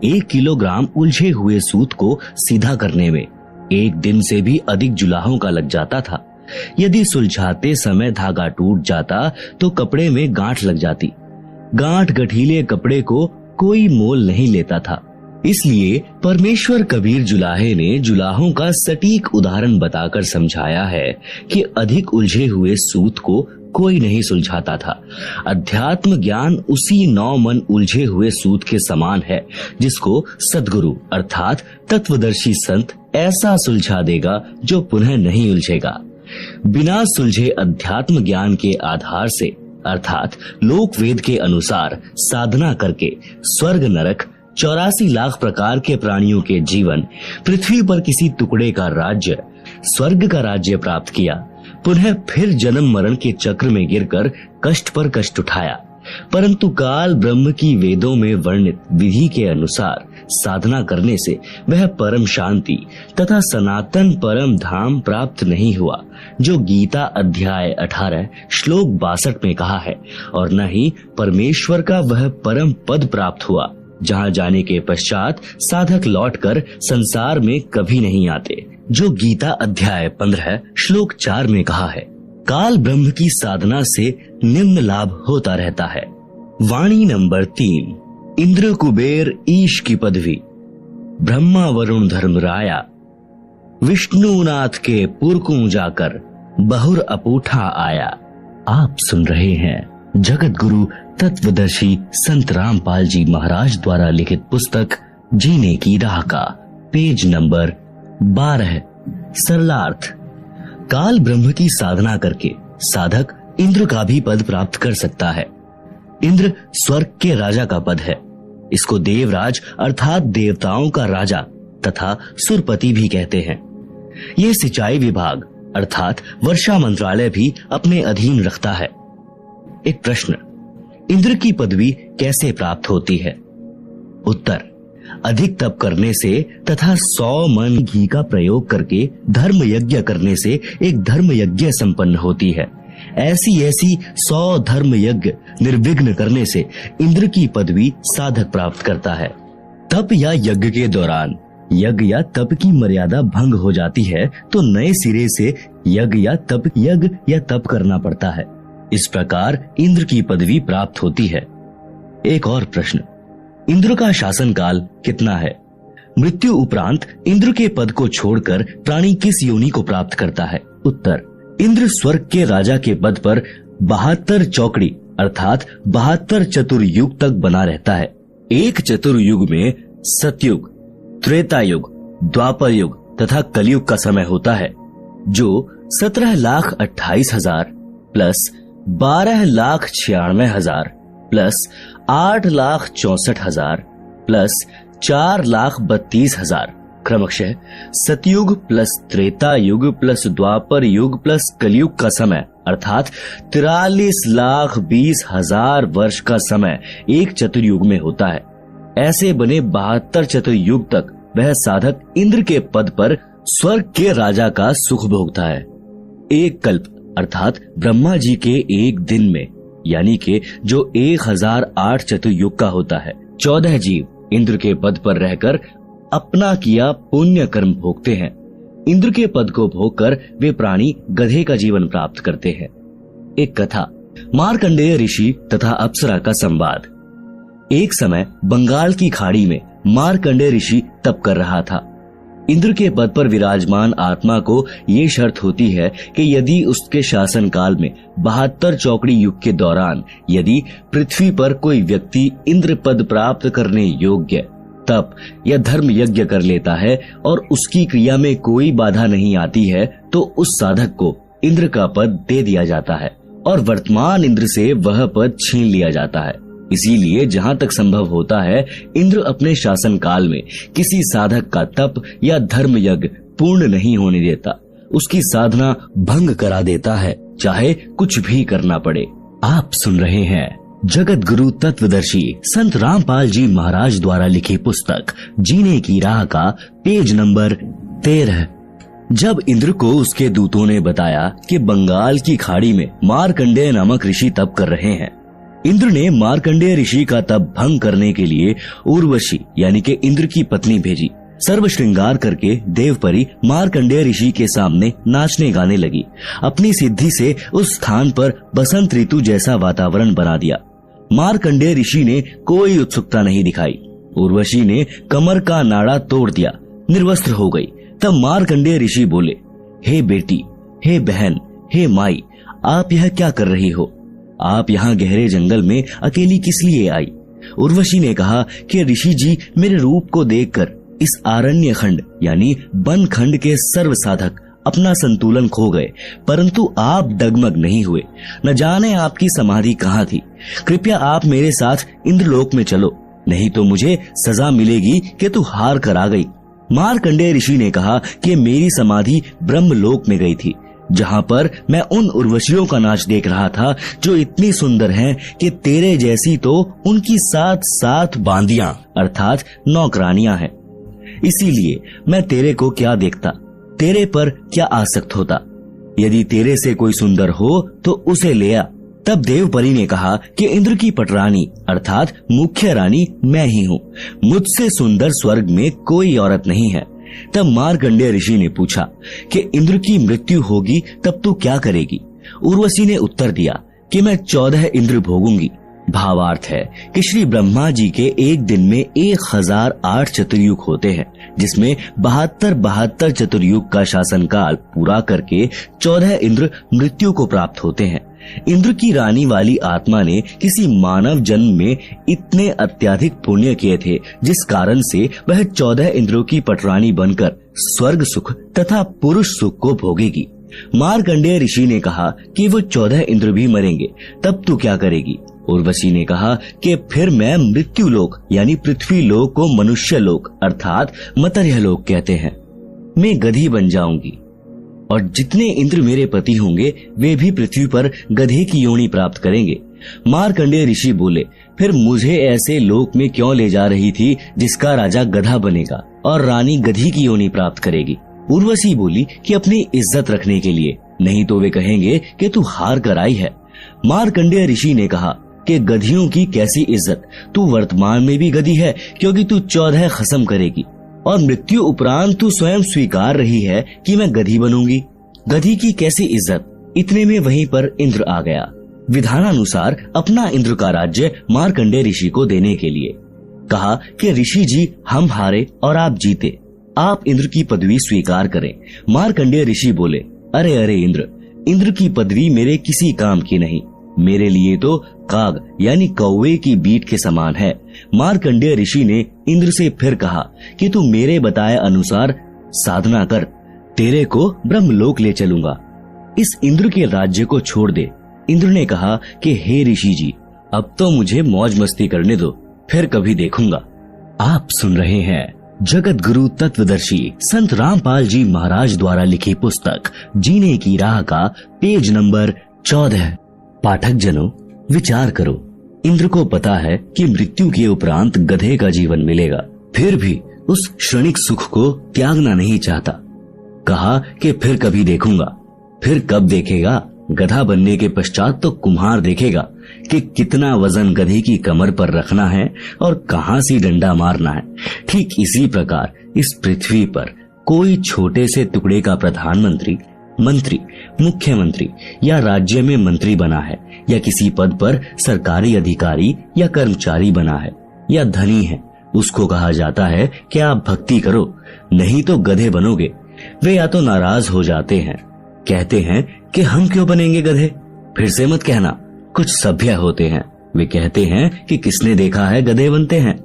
1 किलोग्राम उलझे हुए सूत को सीधा करने में 1 दिन से भी अधिक जुलाहों का लग जाता था। यदि सुलझाते समय धागा टूट जाता तो कपड़े में गांठ लग जाती। गांठ गठीले कपड़े को कोई मोल नहीं लेता था। इसलिए परमेश्वर कबीर जुलाहे ने जुलाहों का सटीक उदाहरण बताकर समझाया है कि अधिक उलझे हुए सूत को कोई नहीं सुलझाता था। अध्यात्म ज्ञान उसी 9 मन उलझे हुए सूत के समान है, जिसको सद्गुरु अर्थात तत्वदर्शी संत ऐसा सुलझा देगा जो पुनः नहीं उलझेगा। बिना सुलझे अध्यात्म ज्ञान के आधार से अर्थात लोक वेद के अनुसार साधना करके स्वर्ग नरक 84 लाख प्रकार के प्राणियों के जीवन, पृथ्वी पर किसी टुकड़े का राज्य, स्वर्ग का राज्य प्राप्त किया, पुनः फिर जन्म मरण के चक्र में गिरकर कष्ट पर कष्ट उठाया। परंतु काल ब्रह्म की वेदों में वर्णित विधि के अनुसार साधना करने से वह परम शांति तथा सनातन परम धाम प्राप्त नहीं हुआ, जो गीता अध्याय 18 श्लोक 62 में कहा है, और न ही परमेश्वर का वह परम पद प्राप्त हुआ, जहाँ जाने के पश्चात साधक लौटकर संसार में कभी नहीं आते, जो गीता अध्याय 15 श्लोक 4 में कहा है। काल ब्रह्म की साधना से निम्न लाभ होता रहता है। वाणी नंबर 3, इंद्र कुबेर ईश की पदवी, ब्रह्मा वरुण धर्मराया, विष्णुनाथ के पुरकू जाकर बहुर अपूठा आया। आप सुन रहे हैं जगत गुरु तत्वदर्शी संत रामपाल जी महाराज द्वारा लिखित पुस्तक जीने की राह का पेज नंबर 12। सरलार्थ, काल ब्रह्म की साधना करके साधक इंद्र का भी पद प्राप्त कर सकता है। इंद्र स्वर्ग के राजा का पद है। इसको देवराज अर्थात देवताओं का राजा तथा सुरपति भी कहते हैं। यह सिंचाई विभाग अर्थात वर्षा मंत्रालय भी अपने अधीन रखता है। एक प्रश्न, इंद्र की पदवी कैसे प्राप्त होती है? उत्तर, अधिक तप करने से तथा 100 मन घी का प्रयोग करके धर्म यज्ञ करने से एक धर्म यज्ञ संपन्न होती है। ऐसी 100 धर्म यज्ञ निर्विघ्न करने से इंद्र की पदवी साधक प्राप्त करता है। तप या यज्ञ के दौरान यज्ञ या तप की मर्यादा भंग हो जाती है तो नए सिरे से यज्ञ या तप करना पड़ता है। इस प्रकार इंद्र की पदवी प्राप्त होती है। एक और प्रश्न, इंद्र का शासन काल कितना है? मृत्यु उपरांत इंद्र के पद को छोड़कर प्राणी किस योनि को प्राप्त करता है? उत्तर, इंद्र स्वर्ग के राजा के पद पर 72 चौकड़ी अर्थात 72 चतुर्युग तक बना रहता है। एक चतुर्युग में सतयुग, त्रेता युग, द्वापर युग तथा कलयुग का समय होता है, जो 17,28,000 प्लस 12,96,000 प्लस 8,64,000 प्लस 4,32,000 क्रमशः सतयुग प्लस त्रेता युग प्लस द्वापर युग प्लस कलयुग का समय अर्थात 43,20,000 वर्ष का समय एक चतुर्युग में होता है। ऐसे बने 72 चतुर्युग तक वह साधक इंद्र के पद पर स्वर्ग के राजा का सुख भोगता है। एक कल्प अर्थात ब्रह्मा जी के एक दिन में यानी कि जो 1008 चतुर्युग का होता है 14 जीव इंद्र के पद पर रहकर अपना किया पुण्य कर्म भोगते हैं। इंद्र के पद को भोगकर वे प्राणी गधे का जीवन प्राप्त करते हैं। एक कथा, मार्कंडेय ऋषि तथा अप्सरा का संवाद। एक समय बंगाल की खाड़ी में मार्कंडेय ऋषि तप कर रहा था। इंद्र के पद पर विराजमान आत्मा को ये शर्त होती है कि यदि उसके शासन काल में 72 चौकड़ी युग के दौरान यदि पृथ्वी पर कोई व्यक्ति इंद्र पद प्राप्त करने योग्य तप या धर्म यज्ञ कर लेता है और उसकी क्रिया में कोई बाधा नहीं आती है तो उस साधक को इंद्र का पद दे दिया जाता है और वर्तमान इंद्र से वह पद छीन लिया जाता है। इसीलिए जहाँ तक संभव होता है इंद्र अपने शासन काल में किसी साधक का तप या धर्म यज्ञ पूर्ण नहीं होने देता, उसकी साधना भंग करा देता है, चाहे कुछ भी करना पड़े। आप सुन रहे हैं जगत गुरु तत्वदर्शी संत रामपाल जी महाराज द्वारा लिखी पुस्तक जीने की राह का पेज नंबर 13। जब इंद्र को उसके दूतों ने बताया कि बंगाल की खाड़ी में मार्कंडेय नामक ऋषि तप कर रहे हैं, इंद्र ने मार्कंडेय ऋषि का तप भंग करने के लिए उर्वशी यानी कि इंद्र की पत्नी भेजी। सर्व श्रृंगार करके देवपरी मार्कंडेय ऋषि के सामने नाचने गाने लगी। अपनी सिद्धि से उस स्थान पर बसंत ऋतु जैसा वातावरण बना दिया। मार्कंडेय ऋषि ने कोई उत्सुकता नहीं दिखाई। उर्वशी ने कमर का नाड़ा तोड़ दिया, निर्वस्त्र हो गई। तब मार्कंडेय ऋषि बोले, हे बेटी, हे बहन, हे माई, आप यह क्या कर रही हो? आप यहाँ गहरे जंगल में अकेली किस लिए आई? उर्वशी ने कहा कि ऋषि जी मेरे रूप को देखकर इस आरण्य खंड यानी वन खंड के सर्व साधक अपना संतुलन खो गए, परंतु आप डगमग नहीं हुए। न जाने आपकी समाधि कहाँ थी। कृपया आप मेरे साथ इंद्रलोक में चलो, नहीं तो मुझे सजा मिलेगी कि तू हार कर आ गई। मार्कंडेय ऋषि ने कहा कि मेरी समाधि ब्रह्मलोक में गई थी, जहाँ पर मैं उन उर्वशियों का नाच देख रहा था जो इतनी सुंदर हैं कि तेरे जैसी तो उनकी 7 बांदियां अर्थात नौकरानियां हैं। इसीलिए मैं तेरे को क्या देखता, तेरे पर क्या आसक्त होता। यदि तेरे से कोई सुंदर हो तो उसे ले आ। तब देवपरी ने कहा कि इंद्र की पटरानी अर्थात मुख्य रानी मैं ही हूँ, मुझसे सुंदर स्वर्ग में कोई औरत नहीं है। तब मार्कंडेय ऋषि ने पूछा कि इंद्र की मृत्यु होगी तब तू क्या करेगी? उर्वशी ने उत्तर दिया कि मैं 14 इंद्र भोगूंगी। भावार्थ है कि श्री ब्रह्मा जी के एक दिन में 1008 चतुर्युग होते हैं, जिसमें 72 चतुर्युग का शासन काल पूरा करके 14 इंद्र मृत्यु को प्राप्त होते हैं। इंद्र की रानी वाली आत्मा ने किसी मानव जन्म में इतने अत्यधिक पुण्य किए थे, जिस कारण से वह 14 इंद्रों की पटरानी बनकर स्वर्ग सुख तथा पुरुष सुख को भोगेगी। मार्कंडेय ऋषि ने कहा कि वो 14 इंद्र भी मरेंगे, तब तू क्या करेगी? उर्वशी ने कहा कि फिर मैं मृत्यु लोक यानी पृथ्वी लोक को मनुष्य लोक अर्थात मर्त्य लोक कहते हैं, मैं गधी बन जाऊंगी और जितने इंद्र मेरे पति होंगे वे भी पृथ्वी पर गधे की योनि प्राप्त करेंगे। मार्कंडेय ऋषि बोले, फिर मुझे ऐसे लोक में क्यों ले जा रही थी जिसका राजा गधा बनेगा और रानी गधी की योनि प्राप्त करेगी? उर्वशी बोली कि अपनी इज्जत रखने के लिए, नहीं तो वे कहेंगे कि तू हार कर आई है। मार्कंडेय ऋषि ने कहा कि गधियों की कैसी इज्जत, तू वर्तमान में भी गधी है क्योंकि तू 14 खत्म करेगी और मृत्यु उपरांत तू स्वयं स्वीकार रही है कि मैं गधी बनूंगी। गधी की कैसी इज्जत? इतने में वहीं पर इंद्र आ गया। विधानानुसार अपना इंद्र का राज्य मार्कंडेय ऋषि को देने के लिए कहा कि ऋषि जी हम हारे और आप जीते, आप इंद्र की पदवी स्वीकार करें। मार्कंडेय ऋषि बोले, अरे अरे इंद्र की पदवी मेरे किसी काम की नहीं, मेरे लिए तो काग यानी कौवे की बीट के समान है। मार्कंडेय ऋषि ने इंद्र से फिर कहा कि तू मेरे बताए अनुसार साधना कर, तेरे को ब्रह्मलोक ले चलूंगा। इस इंद्र के राज्य को छोड़ दे। इंद्र ने कहा कि हे ऋषि जी, अब तो मुझे मौज मस्ती करने दो, फिर कभी देखूंगा। आप सुन रहे हैं जगत गुरु तत्वदर्शी संत रामपाल जी महाराज द्वारा लिखी पुस्तक जीने की राह का पेज नंबर 14। पाठक जनों, विचार करो, इंद्र को पता है कि मृत्यु के उपरांत गधे का जीवन मिलेगा, फिर भी उस क्षणिक सुख को त्यागना नहीं चाहता। कहा कि फिर कभी देखूंगा। फिर कब देखेगा? गधा बनने के पश्चात तो कुम्हार देखेगा कि कितना वजन गधे की कमर पर रखना है और कहां से डंडा मारना है। ठीक इसी प्रकार इस पृथ्वी पर कोई छोटे से टुकड़े का प्रधानमंत्री, मंत्री, मुख्यमंत्री या राज्य में मंत्री बना है, या किसी पद पर सरकारी अधिकारी या कर्मचारी बना है, या धनी है, उसको कहा जाता है कि आप भक्ति करो, नहीं तो गधे बनोगे। वे या तो नाराज हो जाते हैं, कहते हैं कि हम क्यों बनेंगे गधे। फिर से मत कहना, कुछ सभ्य होते हैं, वे कहते हैं कि किसने देखा है गधे बनते हैं।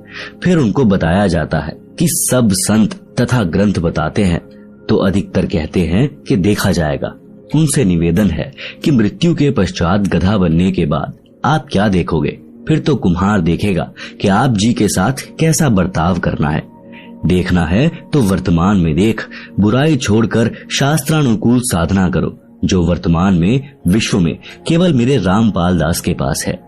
फिर उनको बताया जाता है कि सब संत तथा ग्रंथ बताते हैं, तो अधिकतर कहते हैं कि देखा जाएगा। उनसे निवेदन है कि मृत्यु के पश्चात गधा बनने के बाद आप क्या देखोगे? फिर तो कुम्हार देखेगा कि आप जी के साथ कैसा बर्ताव करना है। देखना है तो वर्तमान में देख, बुराई छोड़कर शास्त्रानुकूल साधना करो, जो वर्तमान में विश्व में केवल मेरे रामपाल दास के पास है।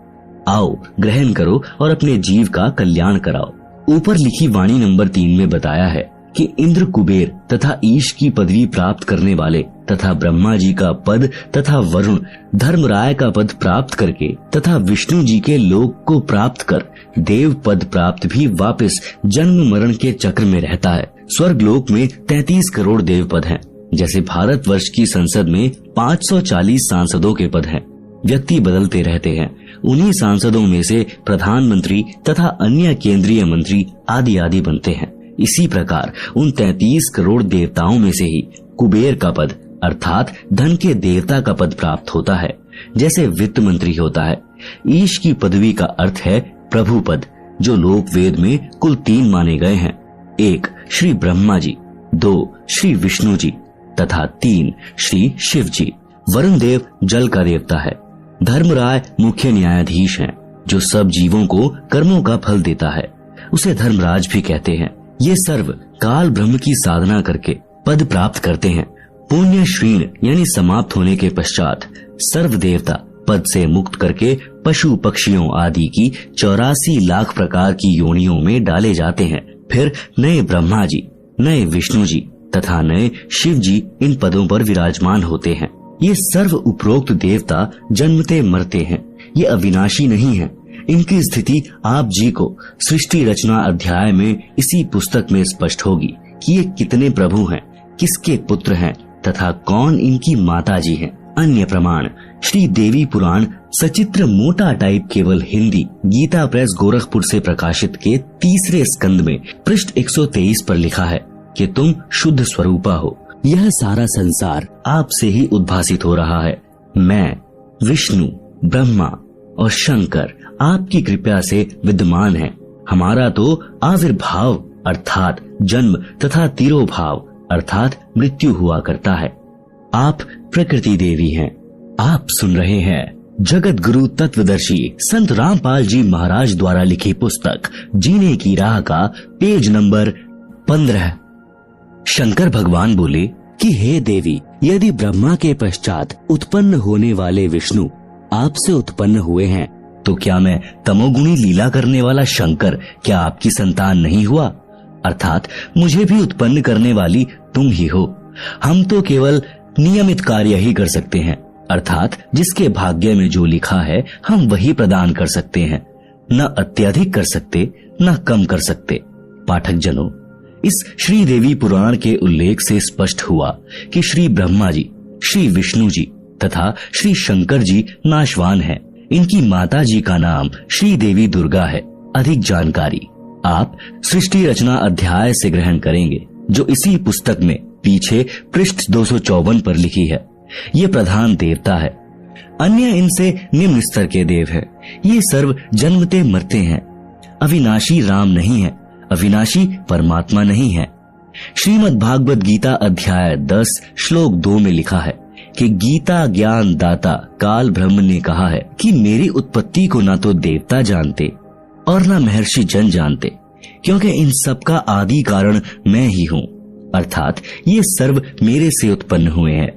आओ ग्रहण करो और अपने जीव का कल्याण कराओ। ऊपर लिखी वाणी नंबर 3 में बताया है कि इंद्र, कुबेर तथा ईश की पदवी प्राप्त करने वाले तथा ब्रह्मा जी का पद तथा वरुण, धर्मराय का पद प्राप्त करके तथा विष्णु जी के लोक को प्राप्त कर देव पद प्राप्त भी वापस जन्म मरण के चक्र में रहता है। स्वर्ग लोक में 33 करोड़ देव पद हैं। जैसे भारतवर्ष की संसद में 540 सांसदों के पद हैं। व्यक्ति बदलते रहते हैं। उन्हीं सांसदों में से प्रधानमंत्री तथा अन्य केंद्रीय मंत्री आदि आदि बनते हैं। इसी प्रकार उन 33 करोड़ देवताओं में से ही कुबेर का पद अर्थात धन के देवता का पद प्राप्त होता है, जैसे वित्त मंत्री होता है। ईश की पदवी का अर्थ है प्रभु पद, जो लोक वेद में कुल 3 माने गए हैं। 1 श्री ब्रह्मा जी, 2 श्री विष्णु जी तथा 3 श्री शिव जी। वरुण देव जल का देवता है। धर्मराय मुख्य न्यायाधीश हैं, जो सब जीवों को कर्मों का फल देता है। उसे धर्मराज भी कहते हैं। ये सर्व काल ब्रह्म की साधना करके पद प्राप्त करते हैं। पुण्य श्रीण यानी समाप्त होने के पश्चात सर्व देवता पद से मुक्त करके पशु पक्षियों आदि की 84 लाख प्रकार की योनियों में डाले जाते हैं। फिर नए ब्रह्मा जी, नए विष्णु जी तथा नए शिव जी इन पदों पर विराजमान होते हैं। ये सर्व उपरोक्त देवता जन्मते मरते हैं। ये अविनाशी नहीं है। इनकी स्थिति आप जी को सृष्टि रचना अध्याय में इसी पुस्तक में स्पष्ट होगी कि ये कितने प्रभु हैं, किसके पुत्र हैं तथा कौन इनकी माता जी हैं। अन्य प्रमाण श्री देवी पुराण सचित्र मोटा टाइप केवल हिंदी गीता प्रेस गोरखपुर से प्रकाशित के 3रे स्कंद में पृष्ठ 123 पर लिखा है कि तुम शुद्ध स्वरूपा हो। यह सारा संसार आपसे ही उद्भासित हो रहा है। मैं, विष्णु, ब्रह्मा और शंकर आपकी कृपा से विद्यमान है। हमारा तो आविर्भाव अर्थात जन्म तथा तिरोभाव अर्थात मृत्यु हुआ करता है। आप प्रकृति देवी हैं। आप सुन रहे हैं जगत गुरु तत्वदर्शी संत रामपाल जी महाराज द्वारा लिखी पुस्तक जीने की राह का पेज नंबर 15। शंकर भगवान बोले कि हे देवी, यदि ब्रह्मा के पश्चात उत्पन्न होने वाले विष्णु आपसे उत्पन्न हुए हैं, तो क्या मैं तमोगुणी लीला करने वाला शंकर क्या आपकी संतान नहीं हुआ? अर्थात मुझे भी उत्पन्न करने वाली तुम ही हो। हम तो केवल नियमित कार्य ही कर सकते हैं, अर्थात जिसके भाग्य में जो लिखा है हम वही प्रदान कर सकते हैं। न अत्यधिक कर सकते, न कम कर सकते। पाठक जनों, इस श्री देवी पुराण के उल्लेख से स्पष्ट हुआ कि श्री ब्रह्मा जी, श्री विष्णु जी तथा श्री शंकर जी नाशवान हैं। इनकी माता जी का नाम श्री देवी दुर्गा है। अधिक जानकारी आप सृष्टि रचना अध्याय से ग्रहण करेंगे, जो इसी पुस्तक में पीछे पृष्ठ 254 पर लिखी है। ये प्रधान देवता है। अन्य इनसे निम्न स्तर के देव है। ये सर्व जन्मते मरते हैं। अविनाशी राम नहीं है, अविनाशी परमात्मा नहीं है। श्रीमद् भागवत गीता अध्याय 10 श्लोक 2 में लिखा है, कि गीता ज्ञान दाता काल ब्रह्म ने कहा है कि मेरी उत्पत्ति को ना तो देवता जानते और ना महर्षि जन जानते, क्योंकि इन सब का आदि कारण मैं ही हूँ, अर्थात ये सर्व मेरे से उत्पन्न हुए हैं।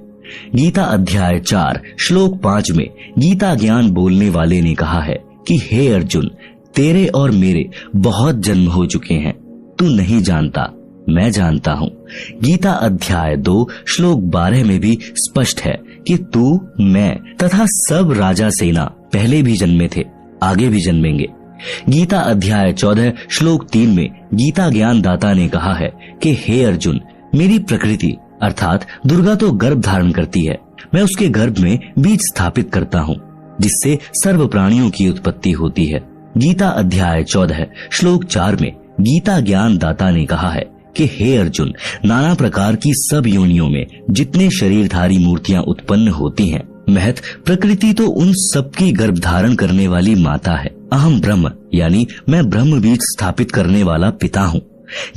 गीता अध्याय 4 श्लोक 5 में गीता ज्ञान बोलने वाले ने कहा है कि हे अर्जुन, तेरे और मेरे बहुत जन्म हो चुके हैं, तू नहीं जानता, मैं जानता हूँ। गीता अध्याय 2 श्लोक 12 में भी स्पष्ट है कि तू, मैं तथा सब राजा सेना पहले भी जन्मे थे, आगे भी जन्मेंगे। गीता अध्याय 14 श्लोक 3 में गीता ज्ञान दाता ने कहा है कि हे अर्जुन, मेरी प्रकृति अर्थात दुर्गा तो गर्भ धारण करती है, मैं उसके गर्भ में बीज स्थापित करता हूँ, जिससे सर्व प्राणियों की उत्पत्ति होती है। गीता अध्याय 14 श्लोक 4 में गीता ज्ञान दाता ने कहा है कि हे अर्जुन, नाना प्रकार की सब योनियों में जितने शरीरधारी मूर्तियां उत्पन्न होती हैं, महत प्रकृति तो उन सबकी गर्भ धारण करने वाली माता है। अहम ब्रह्म यानी मैं ब्रह्म बीज स्थापित करने वाला पिता हूँ।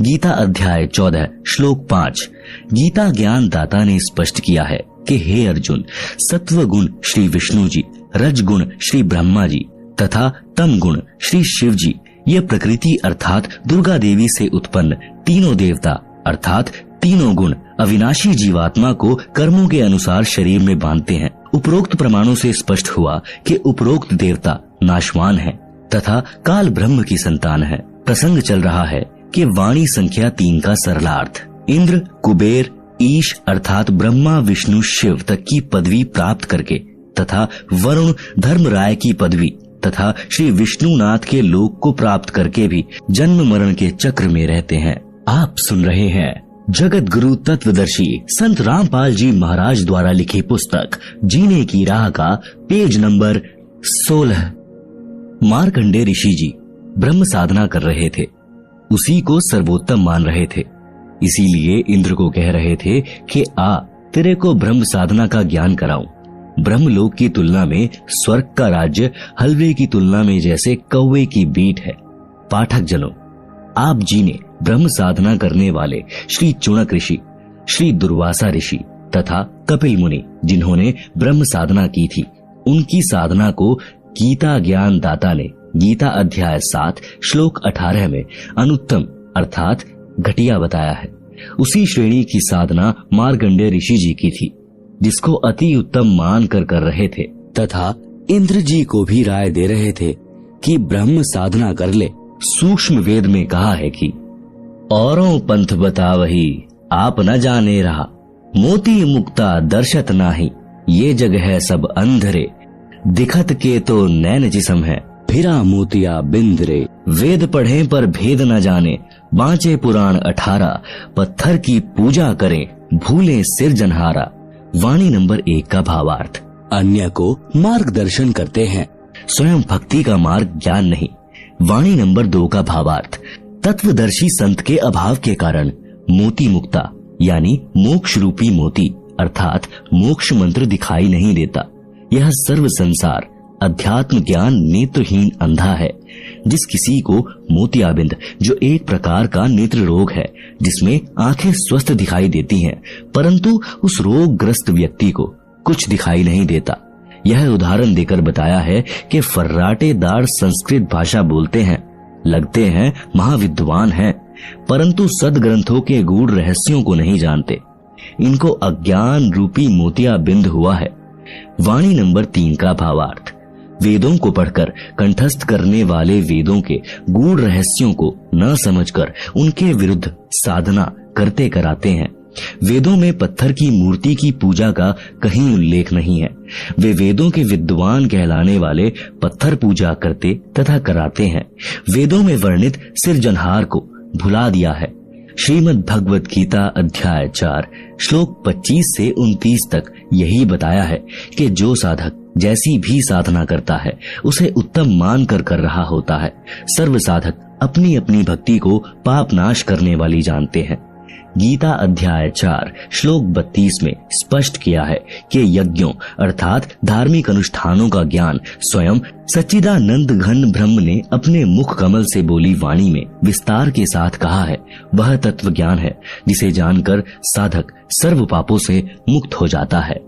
गीता अध्याय 14 श्लोक 5 गीता ज्ञान दाता ने स्पष्ट किया है कि हे अर्जुन, सत्व गुण श्री विष्णु जी, रज गुण श्री ब्रह्मा जी तथा तम गुण श्री शिव जी, ये प्रकृति अर्थात दुर्गा देवी से उत्पन्न तीनों देवता अर्थात तीनों गुण अविनाशी जीवात्मा को कर्मों के अनुसार शरीर में बांधते हैं। उपरोक्त प्रमाणों से स्पष्ट हुआ कि उपरोक्त देवता नाशवान है तथा काल ब्रह्म की संतान है। प्रसंग चल रहा है कि वाणी संख्या 3 का सरलार्थ इंद्र, कुबेर, ईश अर्थात ब्रह्मा विष्णु शिव तक की पदवी प्राप्त करके तथा वरुण धर्मराय की पदवी तथा श्री विष्णुनाथ के लोक को प्राप्त करके भी जन्म मरण के चक्र में रहते हैं। आप सुन रहे हैं जगत गुरु तत्वदर्शी संत रामपाल जी महाराज द्वारा लिखी पुस्तक जीने की राह का पेज नंबर 16। मार्कंडेय ऋषि जी ब्रह्म साधना कर रहे थे, उसी को सर्वोत्तम मान रहे थे, इसीलिए इंद्र को कह रहे थे कि आ, तेरे को ब्रह्म साधना का ज्ञान कराऊं। ब्रह्मलोक की तुलना में स्वर्ग का राज्य हलवे की तुलना में जैसे कौवे की बीट है। पाठक जनों, आप जी ने ब्रह्म साधना करने वाले श्री चुणक ऋषि, श्री दुर्वासा ऋषि तथा कपिल मुनि जिन्होंने ब्रह्म साधना की थी, उनकी साधना को गीता ज्ञान दाता ने गीता अध्याय 7 श्लोक 18 में अनुत्तम अर्थात घटिया बताया है। उसी श्रेणी की साधना मार्कंडेय ऋषि जी की थी, जिसको अति उत्तम मान कर रहे थे तथा इंद्र जी को भी राय दे रहे थे कि ब्रह्म साधना कर ले। सूक्ष्म वेद में कहा है कि औरों पंथ बतावही आप न जाने रहा, मोती मुक्ता दर्शत नाही, ये जग है सब अंधरे, दिखत के तो नैन जिसम है, फिरा मोतिया बिंदरे। वेद पढ़े पर भेद न जाने, बांचे पुराण 18, पत्थर की पूजा करें भूले सिरजनहारा। वाणी नंबर 1 का भावार्थ अन्य को मार्गदर्शन करते हैं, स्वयं भक्ति का मार्ग ज्ञान नहीं। वाणी नंबर 2 का भावार्थ तत्वदर्शी संत के अभाव के कारण मोती मुक्ता यानी मोक्ष रूपी मोती अर्थात मोक्ष मंत्र दिखाई नहीं देता। यह सर्व संसार अध्यात्म ज्ञान नेत्रहीन अंधा है। जिस किसी को मोतियाबिंद जो एक प्रकार का नेत्र रोग है, जिसमें आंखें स्वस्थ दिखाई देती हैं, परंतु उस रोग ग्रस्त व्यक्ति को कुछ दिखाई नहीं देता। यह उदाहरण देकर बताया है कि फर्राटेदार संस्कृत भाषा बोलते हैं, लगते हैं महाविद्वान हैं, परंतु सदग्रंथों के गूढ़ रहस्यों को नहीं जानते। इनको अज्ञान रूपी मोतियाबिंद हुआ है। वाणी नंबर 3 का भावार्थ वेदों को पढ़कर कंठस्थ करने वाले वेदों के गूढ़ रहस्यों को न समझकर उनके विरुद्ध साधना करते कराते हैं। वेदों में पत्थर की मूर्ति की पूजा का कहीं उल्लेख नहीं है। वे वेदों के विद्वान कहलाने वाले पत्थर पूजा करते तथा कराते हैं। वेदों में वर्णित सिरजनहार को भुला दिया है। श्रीमद् भगवत गीता अध्याय 4 श्लोक 25 से 29 तक यही बताया है कि जो साधक जैसी भी साधना करता है उसे उत्तम मान कर रहा होता है। सर्व साधक अपनी अपनी भक्ति को पाप नाश करने वाली जानते हैं। गीता अध्याय 4 श्लोक 32 में स्पष्ट किया है कि यज्ञों अर्थात धार्मिक अनुष्ठानों का ज्ञान स्वयं सच्चिदानंद घन ब्रह्म ने अपने मुख कमल से बोली वाणी में विस्तार के साथ कहा है। वह तत्व ज्ञान है जिसे जानकर साधक सर्व पापों से मुक्त हो जाता है।